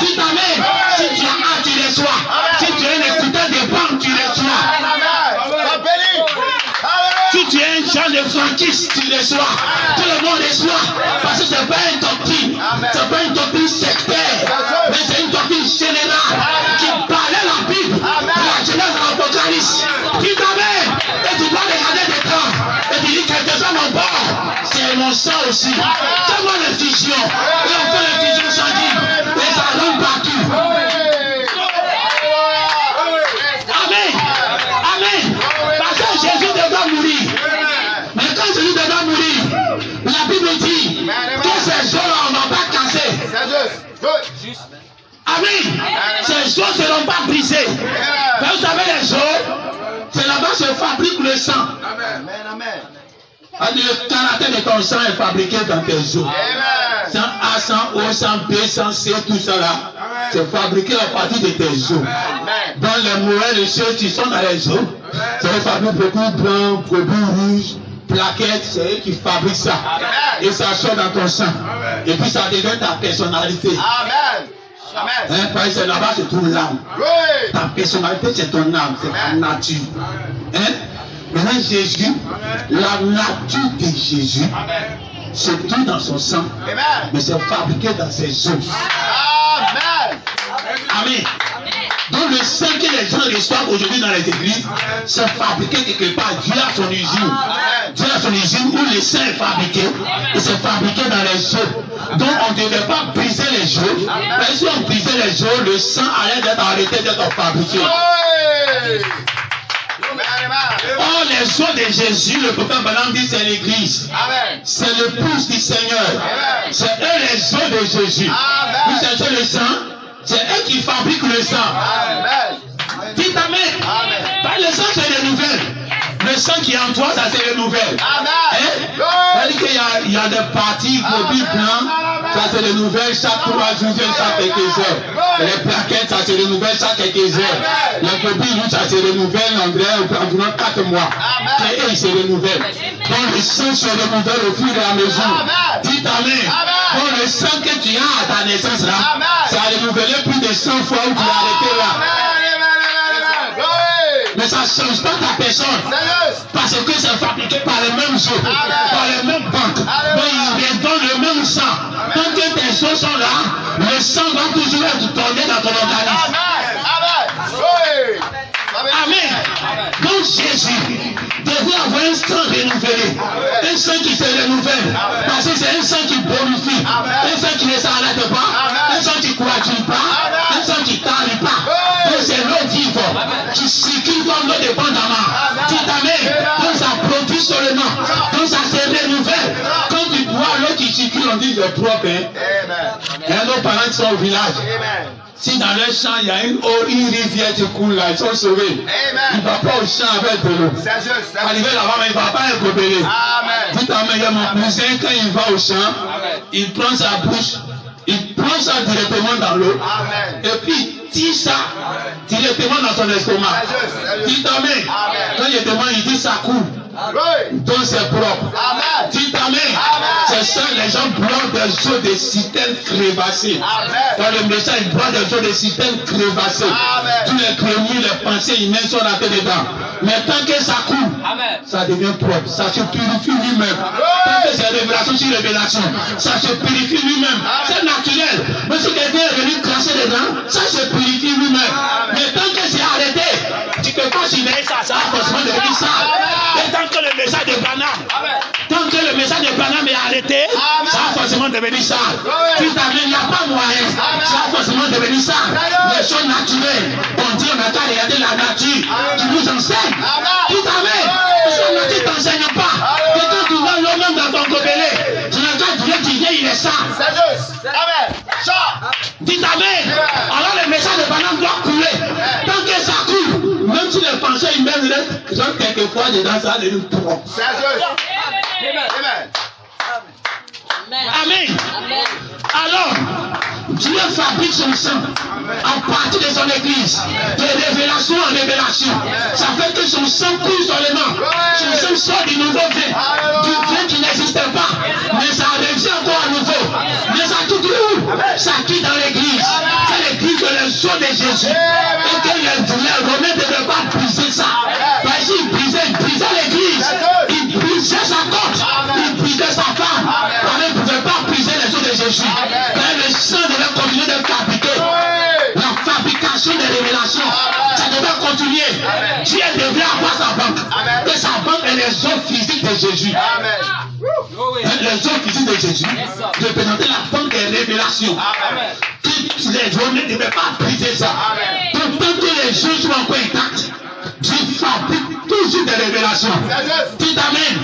Dis Amen. Si tu as un, tu reçois. Si tu es un écouteur de banque, tu reçois. Si tu es un genre de franquiste, tu reçois. Tout le monde reçoit. Parce que ce n'est pas une doctrine. Ce n'est pas une doctrine sectaire. Mais c'est une doctrine générale qui parlait la Bible. La Genèse de l'Apocalypse. Dis Amen. Et tu dois regarder des temps. Et tu dis quelques-uns mon bord. C'est mon sang aussi. Fais-moi l'infusion. Et on fait l'infusion sanguine. Et ça rentre partout. Amen. Amen. Parce que Jésus devra mourir. Mais quand Jésus devra mourir, la Bible dit que ces jours-là, on ne va pas casser. Amen. Ces jours ne seront pas brisés. Mais vous savez, les jours, c'est là-bas se fabrique le sang. Le caractère de ton sang est fabriqué dans tes os. Amen. Sang A, sang O, sang B, sang C, tout ça là, c'est fabriqué à partir de tes os. Amen. Dans les mauvais les choses qui sont dans les os, ça fabrique beaucoup de blanc, beaucoup rouge, plaquettes, c'est eux qui fabriquent ça. Amen. Et ça sort dans ton sang. Et puis ça devient ta personnalité. Amen. Amen. Parce que c'est là-bas que se trouve l'âme. Oui. Ta personnalité, c'est ton âme, c'est ta nature. Maintenant, Jésus, la nature de Jésus, se trouve dans son sang, Amen. mais c'est fabriqué dans ses os. Amen. Amen. Donc le sang que les gens reçoivent aujourd'hui dans les églises, c'est fabriqué quelque part. Dieu a son usine. Dieu a son usine où le sang est fabriqué. Et c'est fabriqué dans les os. Donc on ne devait pas briser les os. Mais si on brisait les os, le sang allait d'être arrêté d'être fabriqué. Oui. Or les os de Jésus, le prophète Balaam dit, c'est l'église. Amen. C'est le pouce du Seigneur. C'est eux les os de Jésus. Vous cherchez le sang, c'est eux qui fabriquent le sang. Amen. Dites Amen. Amen. Pas le sang, c'est les nouvelles. Le sang qui est en toi, ça c'est les nouvelles. Amen. C'est-à-dire qu'il y a des parties, globules blancs, ça c'est les nouvelles chaque 3 jours, chaque quelques heures. Les plaquettes, ça c'est les nouvelles chaque quelques heures. Les globules rouges, ça c'est les nouvelles environ 4 mois. Et c'est les nouvelles. Donc le sang se renouvelle au fur et à mesure. Dites Amen. Donc le sang que tu as à ta naissance là, ça a renouvelé plus de 100 fois où tu l'as arrêté là. Mais ça ne change pas ta personne. Parce que c'est fabriqué par les mêmes os, par les mêmes banques. Donc ils redonnent le même sang. Tant que tes os sont là, le sang va toujours être tourné dans ton organisme. Amen. Donc Jésus devait avoir un sang renouvelé. Un sang qui se renouvelle. Parce que c'est un sang qui bonifie. Un sang qui ne s'arrête pas. Un sang qui ne coagule pas. Un sang qui ne tarit pas. Donc c'est l'eau vive qui circule comme l'eau dépendamment. Tu t'amènes. Donc ça produit seulement. Donc ça se renouvelle. Quand tu bois l'eau qui circule, on dit le propre. Il y a nos parents qui sont au village. Si dans leur champ, il y a une rivière qui coule là, ils sont sauvés. Il ne va pas au champ avec de l'eau. Arrivé là-bas, mais il ne va pas être gobeler. Dites Amen, il y a mon cousin, quand il va au champ, il prend sa bouche, il prend ça directement dans l'eau. Et puis, il tire ça directement dans son estomac. Dites Amen. Quand il demande, il dit ça coule. Donc c'est propre. Dites Amen. C'est ça, les gens boivent des eaux de citernes crevassées. Dans le message, ils boivent des eaux de citernes crevassées. Tous les crémous, les pensées humaines sont rentrées dedans. Mais tant que ça coule, ça devient propre. Ça se purifie lui-même. Tant que c'est révélation sur révélation, ça se purifie lui-même. C'est naturel. Mais si quelqu'un est venu cracher dedans, ça se purifie lui-même. Mais tant que c'est arrêté, tu ne peux pas surveiller ça. Ça va forcément devenir ça. Et tant que le message de Branham, tant que le message de Branham est arrêté, ça va forcément devenir ça. Tu t'amènes, il n'y a pas moyen. Ça va forcément devenir ça. Les choses naturelles. On dit, on n'a qu'à regarder la nature. Tu nous enseignes. Tu t'amènes. Parce que la nature ne t'enseigne pas. Et quand tu vois l'homme dans ton gobelet, tu n'as qu'à dire qu'il vient, il est ça. Dites Amen. Alors le message de Branham doit couler. Tant que ça coule, même si les pensées humaines restent quelquefois dedans, ça devient propre. Amen. Alors, Dieu fabrique son sang à partir de son église, de révélation en révélation. Ça fait que son sang coule seulement. Son sang sort du nouveau vin, du vin qui n'existait pas. Mais ça revient encore à nouveau. Mais ça quitte où? Ça quitte dans l'église. C'est l'église de les eaux de Jésus. Et que les Romains ne devaient pas briser ça. Parce qu'ils brisaient l'église. Ils brisaient sa côte. Ils brisaient sa femme. On ne pouvait pas briser les eaux de Jésus. Mais le sang devait continuer de fabriquer. La fabrication des révélations, ça devait continuer. Dieu devait avoir sa banque. Et sa banque est les eaux physiques de Jésus. Les eaux physiques de Jésus représentaient la banque des révélations. Les Romains ne devaient pas briser ça. Donc tant que les choses sont encore intactes, Dieu fabrique toujours des révélations. Dites Amen.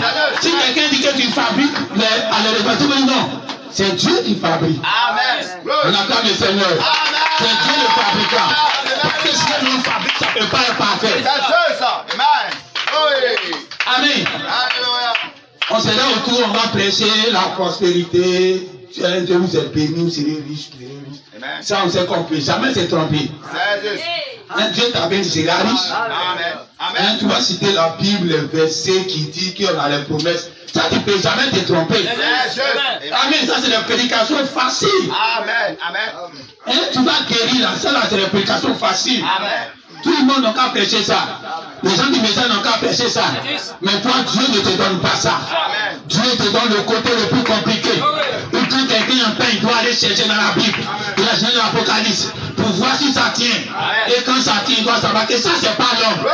Si quelqu'un dit que tu fabriques les révélations, non. C'est Dieu qui fabrique. On acclame le Seigneur. C'est Dieu le fabricant. Parce que si on fabrique, ça ne peut pas être parfait. Amen. On On sera autour, on va prêcher la prospérité. Dieu vous est béni, vous serez riche, vous serez riche. Amen. Ça, on s'est compris. Jamais s'est trompé. C'est juste. Dieu t'a béni, tu seras riche. Amen. Amen. Tu vas citer la Bible, le verset qui dit qu'on a les promesses. Ça, tu ne peux jamais te tromper. C'est juste. Amen. Ça, c'est la prédication facile. Amen. Amen. Tu vas guérir là. Ça, là, c'est la prédication facile. Amen. Tout le monde n'a qu'à prêcher ça. Les gens du message n'ont qu'à prêcher ça. Mais toi, Dieu ne te donne pas ça. Amen. Dieu te donne le côté le plus compliqué. Et quand quelqu'un en peine, il doit aller chercher dans la Bible. Il a cherché dans l'Apocalypse pour voir si ça tient. Et quand ça tient, il doit savoir que ça, c'est pas l'homme.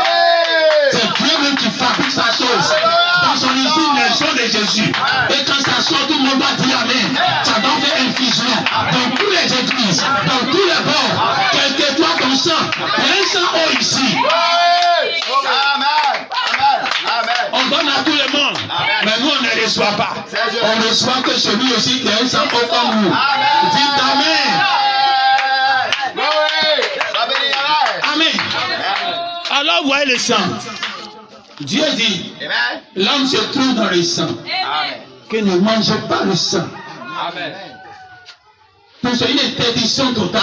C'est Dieu même qui fabrique sa chose. Dans son usine, les gens de Jésus. Et quand ça sort, tout le monde va dire Amen. Ça doit faire infusion dans toutes les églises, dans tous les bords. Quel que soit ton sang, il y a un sang haut ici. Amen. Amen. On donne à tout le monde. Mais nous, on ne reçoit pas. On ne reçoit que celui aussi qui a un sang haut comme nous. Dites Amen. Amen. Alors, vous voyez le sang. Dieu dit, Amen. l'homme se trouve dans le sang. Amen. Que ne mangez pas le sang. Amen. Donc c'est une interdiction totale.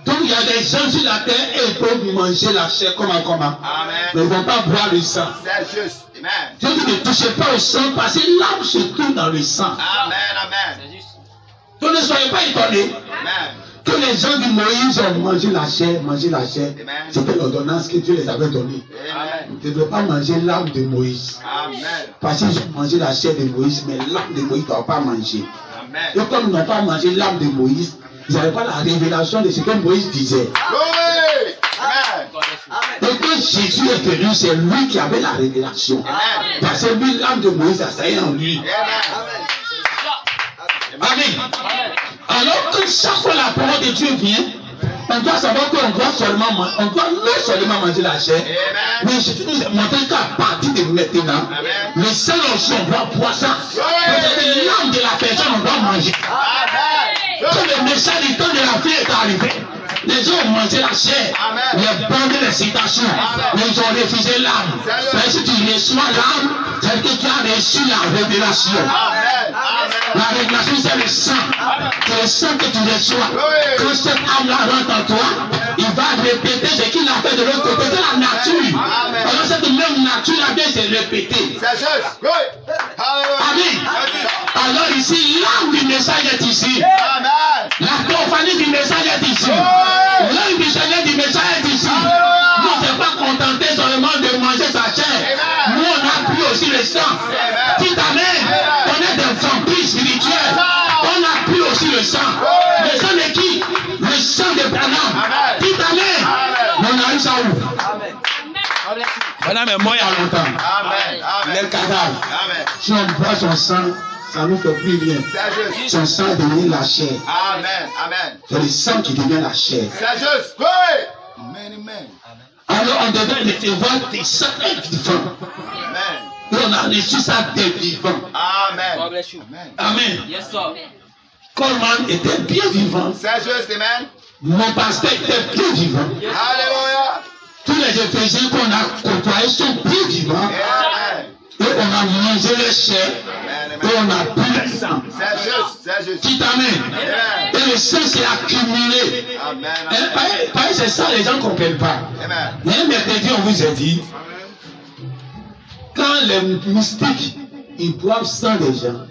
Donc il y a des gens sur la terre et ils peuvent manger la chair comme un commun. Amen. Mais ils ne vont pas boire le sang. C'est juste. Amen. Dieu dit ne touchez pas au sang parce que l'âme se trouve dans le sang. Amen. Amen. Donc ne soyez pas étonnés Amen. que les gens du Moïse ont mangé la chair, Amen. C'était l'ordonnance que Dieu les avait donnée. Amen. Ils ne devaient pas manger l'âme de Moïse. Amen. Parce qu'ils ont mangé la chair de Moïse, mais l'âme de Moïse ne doit pas manger. Amen. Et comme ils n'ont pas mangé l'âme de Moïse, ils n'avaient pas la révélation de ce que Moïse disait. Glory. Amen. Donc quand Jésus est venu, c'est lui qui avait la révélation. Amen. Parce que lui, l'âme de Moïse, ça y est en lui. Amen. Alors que chaque fois la parole de Dieu vient, on doit savoir qu'on doit seulement manger, on doit non seulement manger la chair, mais Jésus nous a montré qu'à partir de maintenant, le sang aussi, on doit boire ça. Parce que l'âme de la personne, on doit manger. Quand le message du temps de la vie est arrivé, les gens ont mangé la chair, les bandes de l'excitation, mais ils ont refusé l'âme. Mais si tu reçois l'âme, c'est que tu as reçu la révélation. La révélation, c'est le sang. C'est le sang que tu reçois. Quand cette âme-là rentre en toi, il va répéter ce qu'il a fait de l'autre côté. C'est la nature. Alors cette même nature-là vient se répéter. Amen. Alors ici, l'âme du message est ici. La compagnie du message est ici. L'âme du Seigneur du message est ici. Nous ne sommes pas contentés seulement de manger sa chair. Nous, on a pris aussi le sang. Dites Amen. On est des vampires spirituels. On a pris aussi le sang. Le sang de qui? Le sang de Branham. Dites Amen. On a eu ça où? Voilà, mais moi, il y a longtemps. Les cadavres. Si on boit son sang, ça ne nous fait plus rien. Son sang devient la chair. C'est le sang qui devient la chair. Alors on devait recevoir des sangs vivants. Et on a reçu ça des vivants. Amen. Coleman était bien vivant. Mon pasteur était bien vivant. Tous les Éphésiens qu'on a côtoyés sont bien vivants. Et on a mangé le chair. Et on a bu le sang. Dites Amen. Et le sang s'est accumulé. C'est ça, les gens ne comprennent pas. Mais un mercredi, on vous a dit, quand les mystiques, ils boivent sang des gens,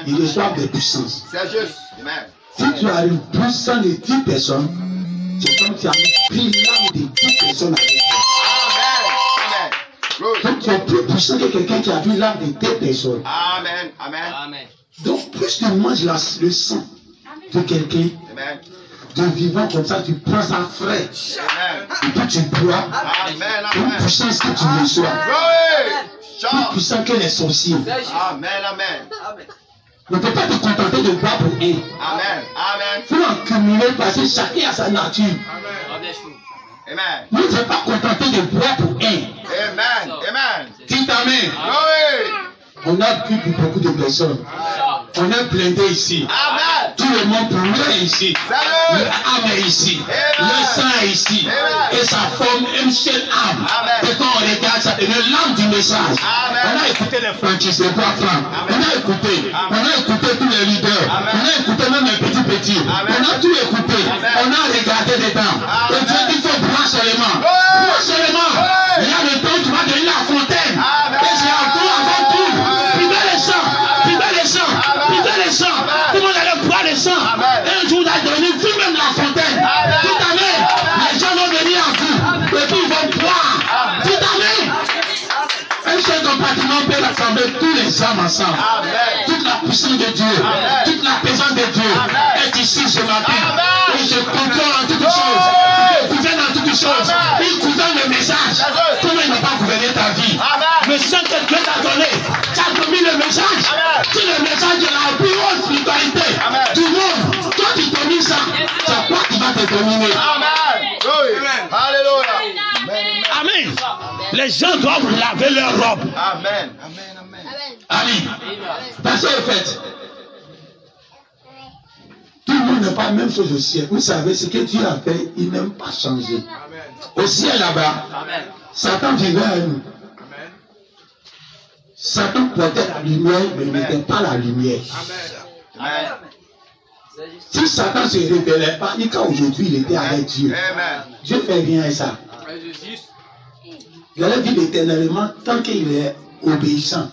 ils reçoivent des puissances. Si tu as une puissance de 10 personnes, c'est comme si tu avais pris l'âme de 10 personnes avec toi. Donc tu es plus puissant que quelqu'un qui a vu l'âme de 2 personnes. Donc plus tu manges le sang de quelqu'un, de vivant comme ça, tu prends ça frais. Et puis tu bois une puissance que tu reçois. Plus puissant que les sorciers. On ne peut pas te contenter de boire pour un. Il faut en cumuler parce que chacun a sa nature. On ne peut pas contenter de boire pour un. Dites Amen. On a pris pour beaucoup de personnes. On est blindé ici. Tout le monde brûlait ici. Le âme est ici. Le sang est ici. Et ça forme une seule âme. Et quand on regarde, ça devient l'âme du message. On a écouté les franchises, les trois femmes. On a écouté tous les leaders. On a écouté même les petits. On a tout écouté. On a regardé dedans. Et Dieu dit qu'il faut boire seulement. Boire seulement. Il y a le temps où tu vas devenir la fontaine. Et c'est avant tout. Priver les sangs. Tout le monde allait boire les sangs. Et un jour, il a devenu vous-même la fontaine. Tout à l'heure, les gens vont venir à vous. Et puis ils vont boire. Tout à l'heure. Un seul compartiment peut rassembler tous les hommes ensemble. Toute la puissance de Dieu, toute la présence de Dieu est ici ce matin. Et je contrôle en toutes choses. Je gouverne en toutes choses. Il gouverne le message. Comment il n'a pas gouverné ta vie? Le sang que Dieu t'a donné, tu as commis le message. C'est le message de la plus haute spiritualité du monde. Toi tu domines ça, c'est quoi qui va te dominer? Alléluia. Amen. Les gens doivent laver leurs robes. Amen. Amen. Parce qu'en fait, tout le monde n'est pas la même chose au ciel. Vous savez, ce que Dieu a fait, il n'aime pas changer. Au ciel là-bas, Satan vivait à nous. Satan portait la lumière, mais il n'était pas la lumière. Amen. Si Satan ne se révélait pas, aujourd'hui il était avec Dieu. Dieu ne fait rien à ça. Il allait vivre éternellement tant qu'il est obéissant.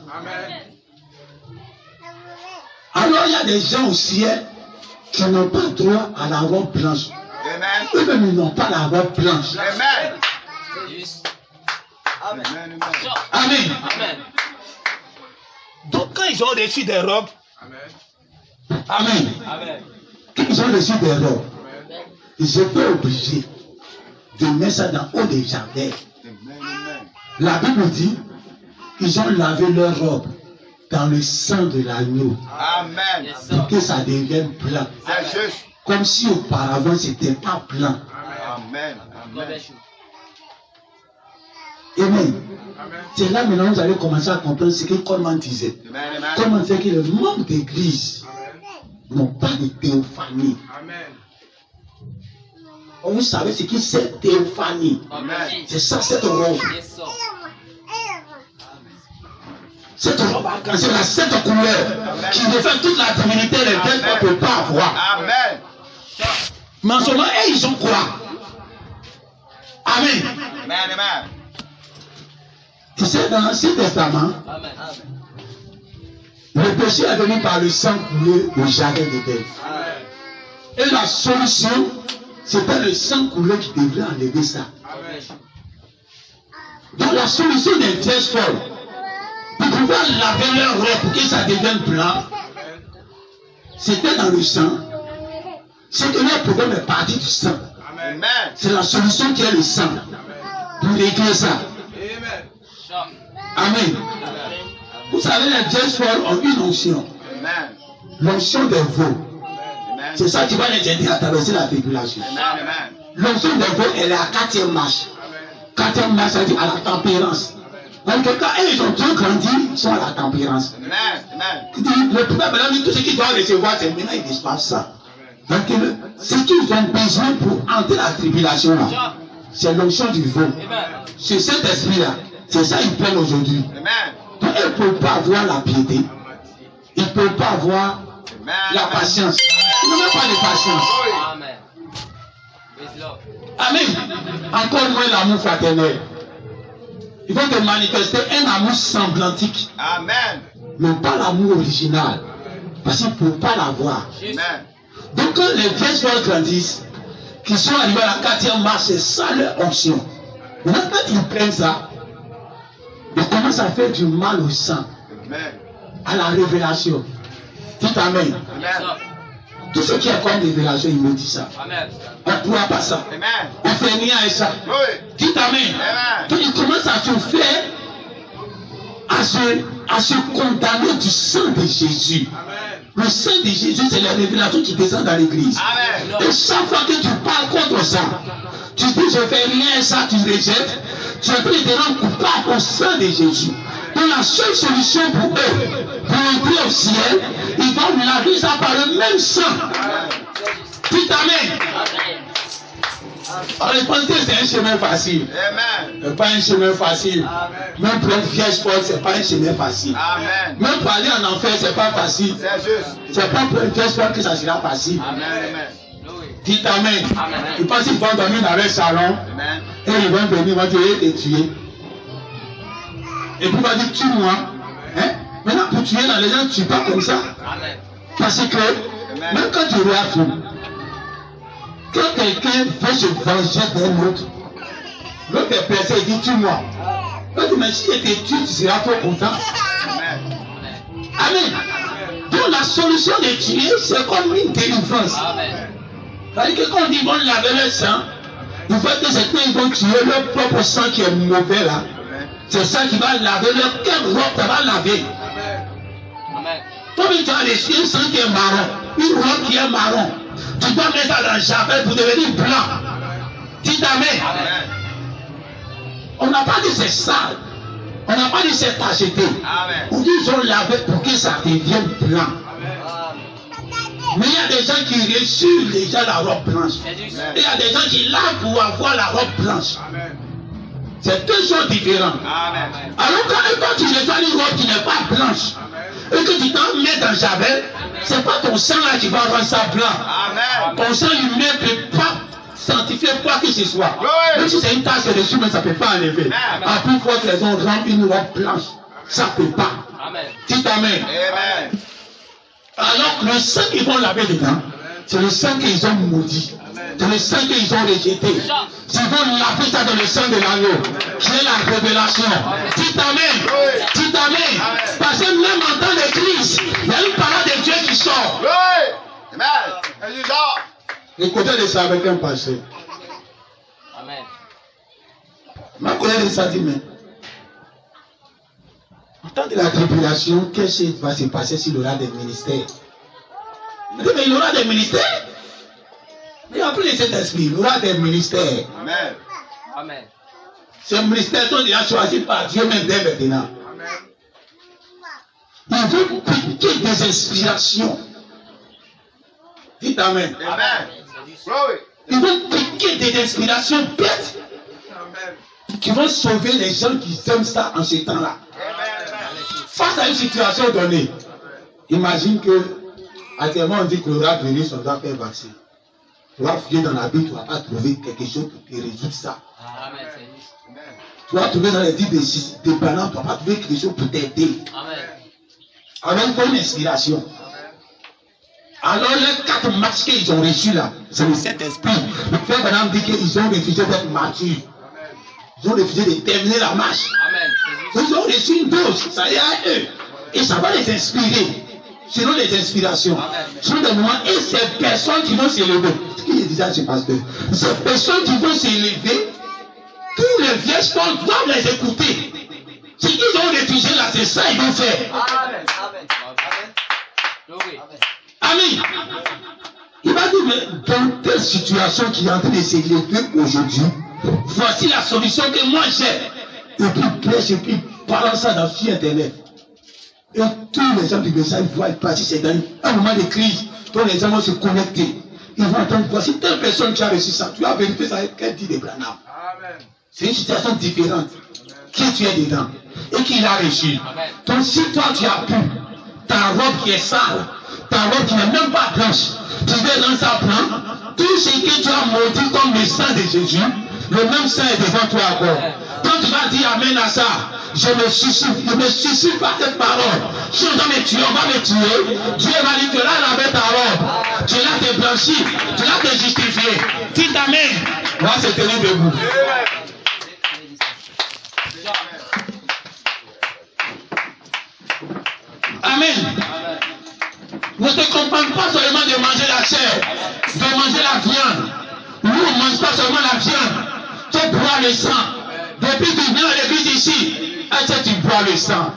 Alors il y a des gens au ciel qui n'ont pas droit à la robe blanche. Eux-mêmes ils n'ont pas la robe blanche. Amen. Donc quand ils ont reçu des robes, Amen. Quand ils ont reçu des robes, ils étaient obligés de mettre ça dans l'eau des jardins. La Bible dit, ils ont lavé leurs robes dans le sang de l'agneau. Amen. Pour que ça devienne blanc. Comme si auparavant c'était pas blanc. Amen. Amen. C'est là maintenant vous allez commencer à comprendre ce que Coleman disait. Comment dire que les membres d'église n'ont pas de théophanie. Vous savez ce que c'est théophanie. C'est ça, cette robe. Cette robe c'est la sept couleur qui reflète toute la divinité et les biens qu'on ne peut pas avoir. Amen. Mais en ce moment, ils ont quoi? Amen. Amen. Tu sais, dans l'Ancien Testament, le péché est venu par le sang coulé au jardin d'Éden. Et la solution, c'était le sang coulé qui devait enlever ça. Donc la solution des vierges folles, pour pouvoir laver leur robe pour que ça devienne blanc, c'était dans le sang. C'est que leur problème est parti du sang. C'est la solution qui est le sang. Pour régler ça. Amen. Vous savez, les vierges folles ont une onction. L'onction des veaux. C'est ça qui va les aider à traverser la tribulation. L'onction des veaux, elle est à 4e marche. 4e marche, ça dit à la tempérance. Donc quand ils ont bien grandi, ils sont à la tempérance. Le problème, maintenant, tout ce qu'ils doivent recevoir, c'est maintenant ils reçoivent ça. Donc ce qu'ils ont besoin pour entrer la tribulation là, c'est l'onction du veau. C'est cet esprit-là. C'est ça qu'ils prennent aujourd'hui. Donc ils ne peuvent pas avoir la piété. Ils ne peuvent pas avoir la patience. Ils n'ont même pas de patience. Amen. Encore moins l'amour fraternel. Il faut te manifester un amour semblantique. Amen. Mais pas l'amour original. Parce qu'il ne peut pas l'avoir. Donc quand les vierges folles grandissent, qu'ils sont arrivés à la 4e marche, c'est ça leur onction. Maintenant quand ils prennent ça, ils commencent à faire du mal au sang. À la révélation. Dites Amen. Tout ce qui est comme révélation, il me dit ça. On ne pourra pas ça. On ne fait rien avec ça. Dites Amen. Donc il commence à se faire, à se condamner du sang de Jésus. Le sang de Jésus, c'est la révélation qui descend dans l'église. Et chaque fois que tu parles contre ça, tu dis je ne fais rien avec ça, tu rejettes, tu es pris de rendre coupable au sang de Jésus. Donc la seule solution pour eux, pour entrer au ciel, ils doivent laver ça par le même sang. Dites Amen. Alors, les pensées, c'est un chemin facile. Amen. C'est pas un chemin facile. Amen. Même pour être vierge Paul, c'est pas un chemin facile. Amen. Même pour aller en enfer, c'est pas facile. C'est juste. C'est pas pour être vierge Paul que ça sera facile. Amen. Amen. Dites Amen. Amen. Ils pensent qu'ils vont dormir dans leur salon. Amen. Et ils vont venir, ils vont dire, et tuer. Et puis, il va dire, tue-moi. Hein? Maintenant, pour tuer, là, les gens ne tuent pas comme ça. Amen. Parce que, même quand tu regardes, quand quelqu'un veut se venger d'un autre, l'autre est pressé, il dit, tue-moi. Quand tu me dis, si je te tue, tu seras trop content. Amen. Amen. Donc, la solution de tuer, c'est comme une délivrance. Amen. C'est-à-dire que quand on dit, ils vont laver le sang, il faut que c'est quand ils vont tuer leur propre sang qui est mauvais là. C'est ça qui va laver leur cœur, ça va laver. Amen. Toi, tu as reçu un sang qui est marron, une robe qui est marron. Tu dois mettre ça dans le chapelle pour devenir blanc. Dis Amen. Amen. On n'a pas dit c'est sale. On n'a pas dit c'est tacheté. Amen. On dit ils ont lavé pour que ça devienne blanc. Mais il y a des gens qui reçurent déjà la robe blanche. Et il y a des gens qui lavent pour avoir la robe blanche. C'est deux choses différentes. Amen. Alors quand tu reçois une robe qui n'est pas blanche et que tu t'en mets dans le javel, c'est pas ton sang là qui va rendre ça blanc. Amen. Ton sang humain ne peut pas sanctifier quoi que ce soit. Même si c'est une tache dessus, mais ça ne peut pas enlever. À plus forte raison, rendre une robe blanche, ça ne peut pas. Amen. Dites Amen. Amen. Alors que le sang qu'ils vont laver dedans, c'est le sang qu'ils ont maudit. C'est le sang qu'ils ont rejeté. Ils vont laver ça dans le sang de l'agneau. J'ai la révélation. Dites Amen. Dites Amen. Parce que même en temps de crise, il y a une parole de Dieu qui sort. Oui. Amen. Écoutez de ça avec un passé. Amen. Ma collègue de ça dit, mais en temps de la tribulation, qu'est-ce qui va se passer s'il aura des ministères? Il dit, mais il aura des ministères? Mais en plus de cet esprit, il aura des ministères. Amen. Amen. Ces ministères sont déjà choisis par Dieu même dès maintenant. Il veut piquer des inspirations. Dites Amen. Amen. Il veut piquer des inspirations bêtes qui vont sauver les gens qui aiment ça en ce temps-là. Face à une situation donnée, imagine que actuellement on dit que l'aura virus, on doit faire vaccin. Tu vas fouiller dans la vie, tu ne vas pas trouver quelque chose pour te résoudre ça. Amen. Tu vas trouver dans les livres des parents, tu ne vas pas trouver quelque chose pour t'aider. Alors il faut une inspiration. Alors les 4 matchs qu'ils ont reçus là, c'est le Saint-Esprit. Le frère Madame dit qu'ils ont refusé d'être matures. Ils ont refusé de terminer la marche. Ils ont reçu une dose, ça y est à eux. Et ça va les inspirer. Selon les inspirations. Selon des moments. Et ces personnes qui vont s'élever. Ce qui est déjà chez pasteur. Ces personnes qui vont s'élever, tous les vierges doivent les écouter. Ce qu'ils ont refusé là, c'est ça qu'ils vont faire. Amen. Il va dire, mais dans telle situation qui est en train de s'élever aujourd'hui, voici la solution que moi j'ai. Et puis prêche et puis parle ça dans sur internet. Et tous les gens du message voient passer c'est dans un moment de crise, tous les gens vont se connecter. Ils vont entendre, voici telle personne qui a reçu ça. Tu as vérifié ça avec qu'elle dit de Branham. C'est une situation différente. Qui tu es dedans et qui l'a reçu. Donc si toi tu as pu, ta robe qui est sale, ta robe qui n'est même pas blanche, tu veux dans sa blanc, tout ce que tu as maudit comme le sang de Jésus, le même sang est devant toi encore. Quand tu vas dire Amen à ça, je me suicide par cette parole. Si on doit me tuer, on va me tuer. Dieu va dire que là, laver ta robe, tu l'as te blanchi, tu l'as te justifié. Dites Amen. On va se tenir debout. Amen. Ne te contente pas seulement de manger la chair, de manger la viande. Nous, on ne mange pas seulement la viande. Tu bois le sang. Depuis que tu viens à l'église ici, tu bois le sang.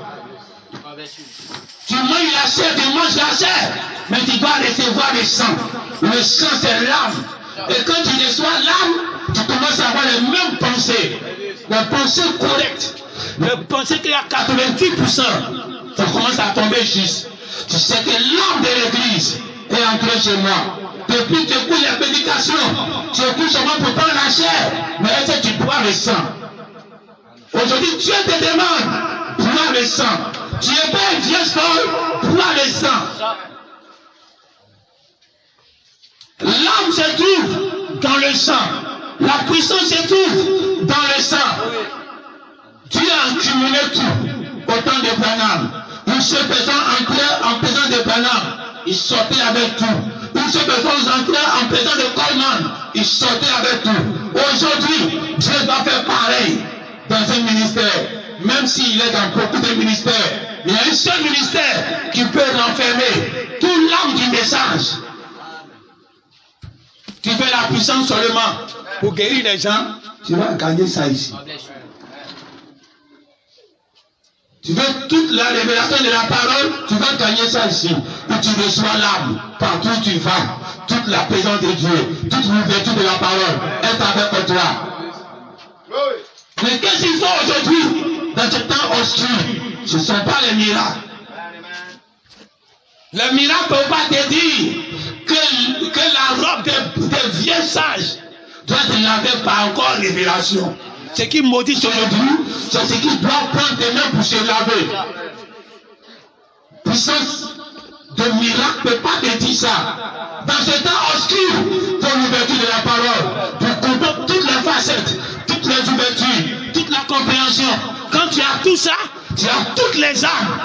Tu manges la chair, tu manges la chair, mais tu dois recevoir le sang. Le sang, c'est l'âme. Et quand tu reçois l'âme, tu commences à avoir les mêmes pensées. Les pensées correctes. Les pensées qu'il y a 90%. Ça commence à tomber juste. Tu sais que l'âme de l'église est entrée chez moi. Depuis tu écoutes les prédications, tu écoutes seulement pour prendre la chair, mais est-ce que tu bois le sang? Aujourd'hui, Dieu te demande, bois le sang. Tu es pas un vieux sol, bois le sang. L'âme se trouve dans le sang. La puissance se trouve dans le sang. Dieu a accumulé tout au temps de Branham. Une seule personne entrait en présence de Branham, il sortait avec tout. Une seule personne entrait en présence de Coleman, il sortait avec tout. Aujourd'hui, Dieu doit faire pareil dans un ministère. Même s'il est dans beaucoup de ministères, il y a un seul ministère qui peut renfermer toute l'âme du message. Tu fais la puissance seulement pour guérir les gens, tu vas gagner ça ici. Tu veux toute la révélation de la parole, tu vas gagner ça ici. Et tu reçois l'âme partout où tu vas. Toute la présence de Dieu, toute l'ouverture de la parole est avec toi. Mais qu'est-ce qu'il faut aujourd'hui dans ce temps obscur? Ce ne sont pas les miracles. Les miracles ne peuvent pas te dire que la robe des vieux sages doit être lavée par encore révélation. Ce qui maudit aujourd'hui, c'est ce qui doit prendre des mains pour se laver. Puissance de miracle ne peut pas te dire ça. Dans ce temps obscur, pour l'ouverture de la parole, pour comprendre toutes les facettes, toutes les ouvertures, toute la compréhension. Quand tu as tout ça, tu as toutes les armes.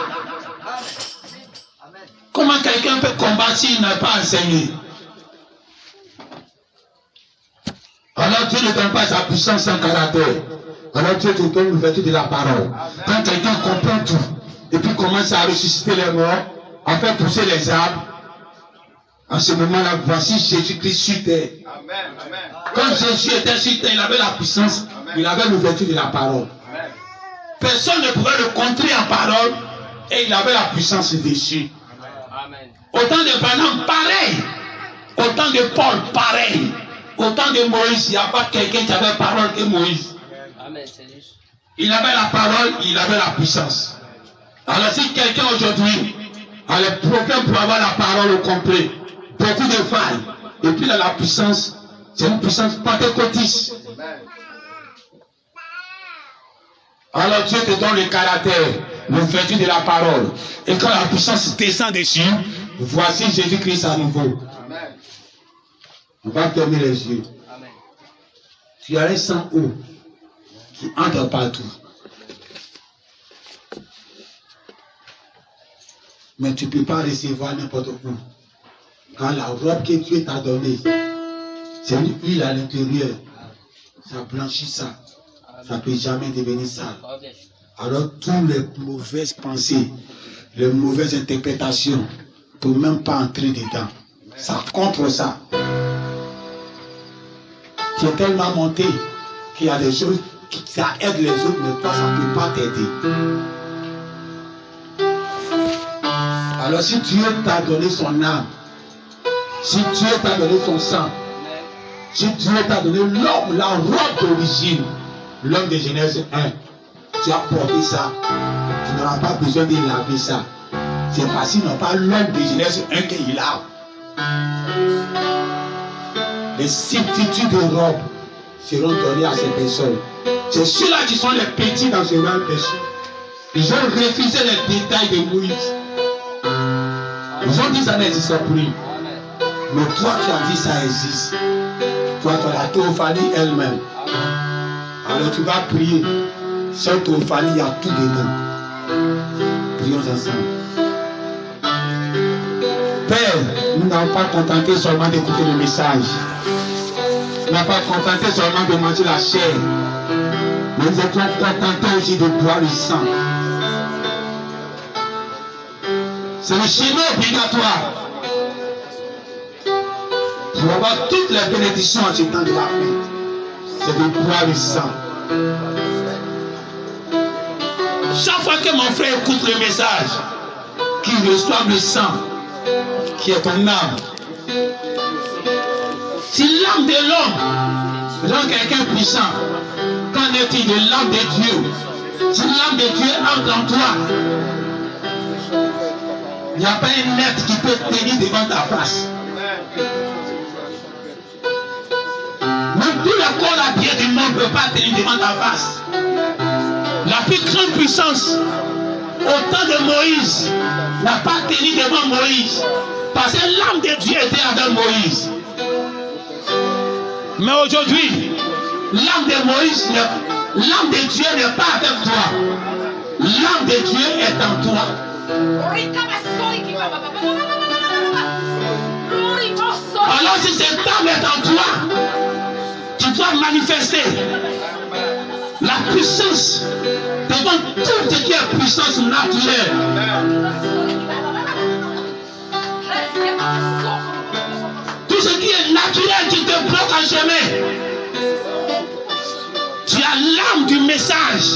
Comment quelqu'un peut combattre s'il n'a pas enseigné? Alors Dieu ne donne pas sa puissance sans caractère. Alors Dieu te donne l'ouverture de la parole. Quand quelqu'un comprend tout, et puis commence à ressusciter les morts, à faire pousser les arbres, en ce moment-là, voici Jésus-Christ sur terre. Quand Jésus était sur terre, il avait la puissance, il avait l'ouverture de la parole. Personne ne pouvait le contrer en parole, et il avait la puissance dessus. Autant de Branham, pareil. Autant de Paul, pareil. Autant de Moïse, il n'y a pas quelqu'un qui avait parole que Moïse. Amen, c'est juste. Il avait la parole, il avait la puissance. Alors si quelqu'un aujourd'hui a le problème pour avoir la parole au complet, beaucoup de failles, et puis il a la puissance, c'est une puissance pentecôtiste. Alors Dieu te donne le caractère, l'ouverture de la parole. Et quand la puissance descend dessus, voici Jésus-Christ à nouveau. On va fermer les yeux. Amen. Tu as un sang haut qui entre partout. Mais tu ne peux pas recevoir n'importe où. Quand la robe que Dieu t'a donnée, c'est une huile à l'intérieur, ça blanchit ça. Ça ne peut jamais devenir sale. Alors toutes les mauvaises pensées, les mauvaises interprétations, ne peuvent même pas entrer dedans. Ça contre ça. Tu es tellement monté qu'il y a des choses qui ça aide les autres, mais toi, ça ne peut pas t'aider. Alors si Dieu t'a donné son âme, si Dieu t'a donné son sang, si Dieu t'a donné l'homme, la robe d'origine, l'homme de Genèse 1, tu as porté ça, tu n'auras pas besoin de laver ça. C'est parce qu'il n'a pas l'homme de Genèse 1 qu'il a. Les substituts de robes seront donnés à ces personnes. C'est ceux-là qui sont les petits dans ce même péché. Ils ont refusé les détails de Moïse. Ils ont dit que ça n'existe plus. Mais toi qui as dit ça existe. Toi, tu as la théophanie elle-même. Alors tu vas prier. Cette théophanie, il y a tout dedans. Prions ensemble. Père, nous n'avons pas contenté seulement d'écouter le message. Nous n'avons pas contenté seulement de manger la chair. Mais nous étions contentés aussi de boire le sang. C'est le chemin obligatoire pour avoir toutes les bénédictions en ce temps de la fin. C'est de boire le sang. Chaque fois que mon frère écoute le message, qu'il reçoive le sang, qui est ton âme. Si l'âme de l'homme rend quelqu'un puissant, qu'en est-il de l'âme de Dieu? Si l'âme de Dieu entre en toi, il n'y a pas un être qui peut tenir devant ta face. corps à pied du monde ne peut pas tenir devant ta face. La plus grande puissance au temps de Moïse n'a pas tenu devant Moïse. Parce que l'âme de Dieu était avec Moïse. Mais aujourd'hui, l'âme de Moïse, l'âme de Dieu n'est pas avec toi. L'âme de Dieu est en toi. Alors si cette âme est en toi, tu dois manifester la puissance devant tout ce qui est puissance naturelle. Tout ce qui est naturel qui te bloque en chemin. Tu as l'âme du message.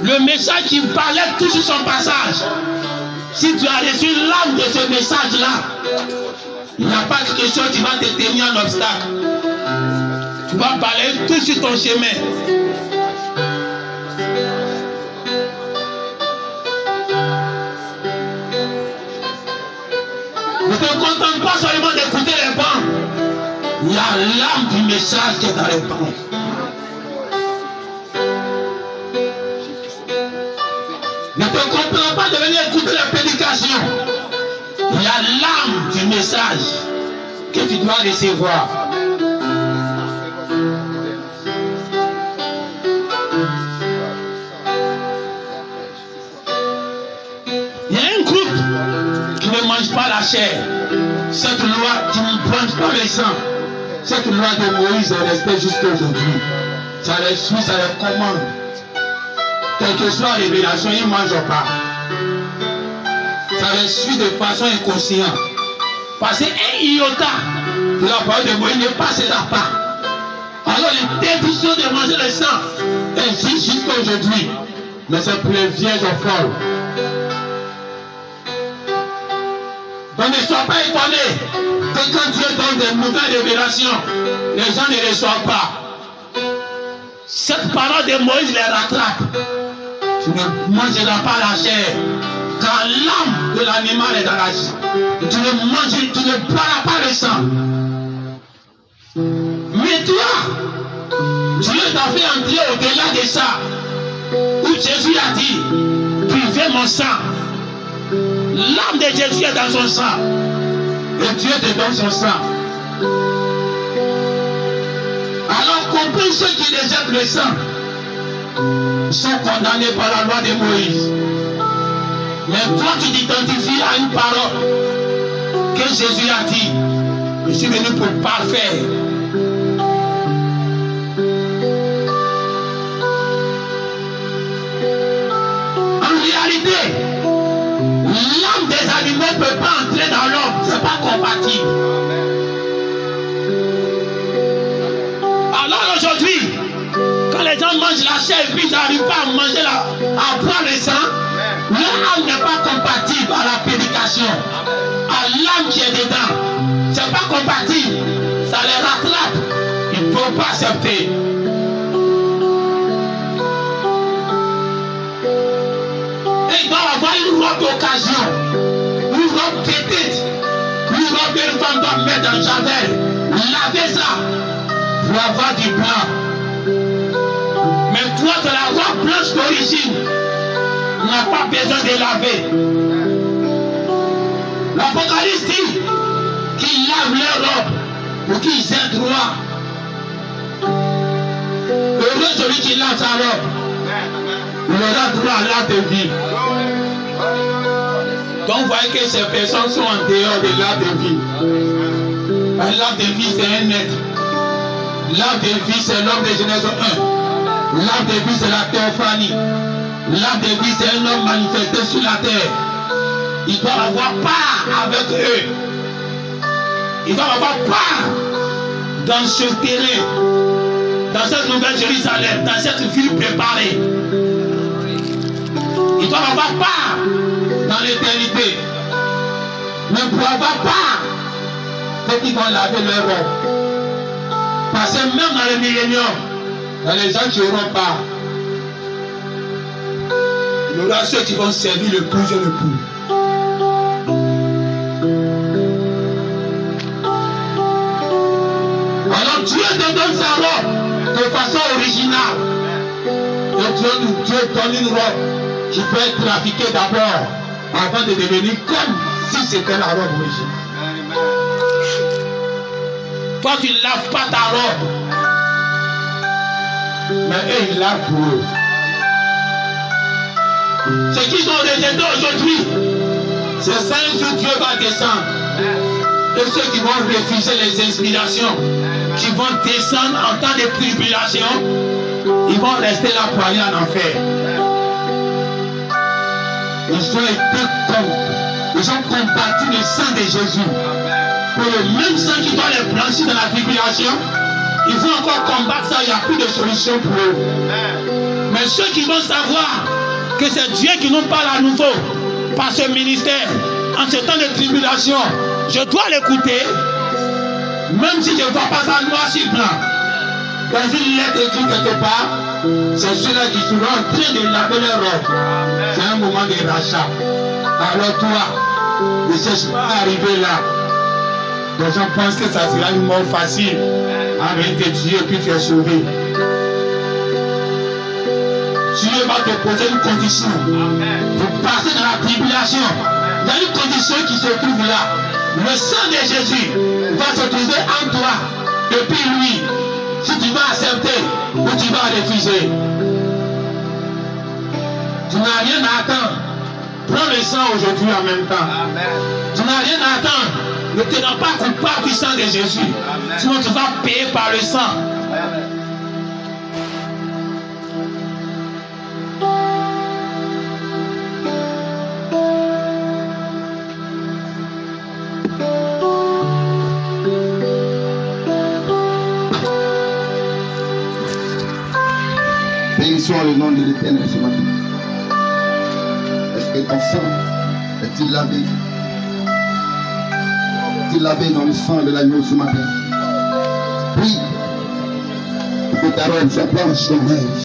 Le message qui parlait tout sur son passage. Si tu as reçu l'âme de ce message-là, il n'y a pas quelque chose qui va te tenir un obstacle. Tu vas parler tout sur ton chemin. Ne te contente pas seulement d'écouter les bancs. Il y a l'âme du message qui est dans les bancs. Ne te contente pas de venir écouter les prédications. Il y a l'âme du message que tu dois recevoir. Il y a un groupe qui ne mange pas la chair. Cette loi qui ne mange pas le sang. Cette loi de Moïse est restée jusqu'à aujourd'hui. Ça les suit, ça les commande. Quelle que soit la révélation, ils ne mangent pas. Ça les suit de façon inconsciente. Parce qu'un iota de la parole de Moïse ne passera pas. Alors l'interdiction de manger le sang existe jusqu'à aujourd'hui. Mais c'est pour les vierges folles. Donc ne sois pas étonné que quand Dieu donne des nouvelles révélations, les gens ne reçoivent pas. Cette parole de Moïse les rattrape. Tu ne mangeras pas la chair. Quand l'âme de l'animal est dans la chair, tu ne boiras pas le sang. Mais toi, Dieu t'a fait entrer au-delà de ça. Où Jésus a dit, buvez mon sang. L'âme de Jésus est dans son sang. Et Dieu te donne son sang. Alors compris ceux qui rejettent le sang sont condamnés par la loi de Moïse. Mais toi tu t'identifies à une parole que Jésus a dit. Je suis venu pour parfaire. En réalité, l'âme des animaux ne peut pas entrer dans l'homme. Ce n'est pas compatible. Alors aujourd'hui, quand les gens mangent la chair et puis ils n'arrivent pas à manger à prendre le sang, leur âme n'est pas compatible à la prédication, à l'âme qui est dedans. Ce n'est pas compatible. Ça les rattrape. Ils ne peuvent pas accepter. Et ils doivent avoir une robe d'occasion, une robe petite, une robe qu'une femme doit mettre dans le javel, laver ça pour avoir du blanc. Mais toi, de la robe blanche d'origine, tu n'as pas besoin de laver. L'Apocalypse dit qu'ils lavent leur robe pour qu'ils aient droit. Heureux celui qui lave sa robe, il aura droit à l'arbre de vie. Donc vous voyez que ces personnes sont en dehors de l'arbre de vie. L'arbre de vie c'est un être. L'arbre de vie c'est l'homme de Genèse 1. L'arbre de vie c'est la théophanie. L'arbre de vie c'est un homme manifesté sur la terre. Ils doivent avoir part avec eux. Ils doivent avoir part dans ce terrain, dans cette nouvelle Jérusalem, dans cette ville préparée. Ils doivent avoir part dans l'éternité. Mais pour avoir part, c'est qu'ils vont laver leur robe. Parce que même dans le millénium, dans les gens qui auront part, il y aura ceux qui vont servir le plus et le plus. Alors Dieu te donne sa robe de façon originale. Et Dieu donne une robe qui peut être trafiquée d'abord avant de devenir comme si c'était la robe originale. Toi, tu ne laves pas ta robe. Mais eux, ils lavent pour eux. Ceux qui sont rejetés aujourd'hui, c'est ça un jour Dieu va descendre. Et ceux qui vont refuser les inspirations, qui vont descendre en temps de tribulation, ils vont rester là pour aller en enfer. Ils ont combattu le sang de Jésus. Pour le même sang qui doit les blanchir dans la tribulation, ils vont encore combattre ça, il n'y a plus de solution pour eux. Mais ceux qui vont savoir que c'est Dieu qui nous parle à nouveau par ce ministère, en ce temps de tribulation, je dois l'écouter, même si je ne vois pas ça noir sur blanc. Dans une lettre écrite quelque part, c'est ceux-là qui seront en train de laver leur robe. C'est un moment de rachat. Alors toi, ne cherche pas à arriver là. Les gens pensent que ça sera une mort facile. Avec Dieu puis tu es sauvé. Dieu va te poser une condition. Pour passer dans la tribulation, il y a une condition qui se trouve là. Le sang de Jésus va se trouver en toi. Et puis lui, si tu vas accepter ou tu vas refuser, tu n'as rien à attendre. Prends le sang aujourd'hui en même temps. Tu n'as rien à attendre. Ne te rends pas coupable du sang de Jésus. Sinon tu vas payer par le sang. Bénissons le nom de l'Éternel ce matin. Est-ce que ton sang est-il lavé? Est-il lavé dans le sang de l'agneau ce matin? Oui. Que ta robe soit blanche comme neige.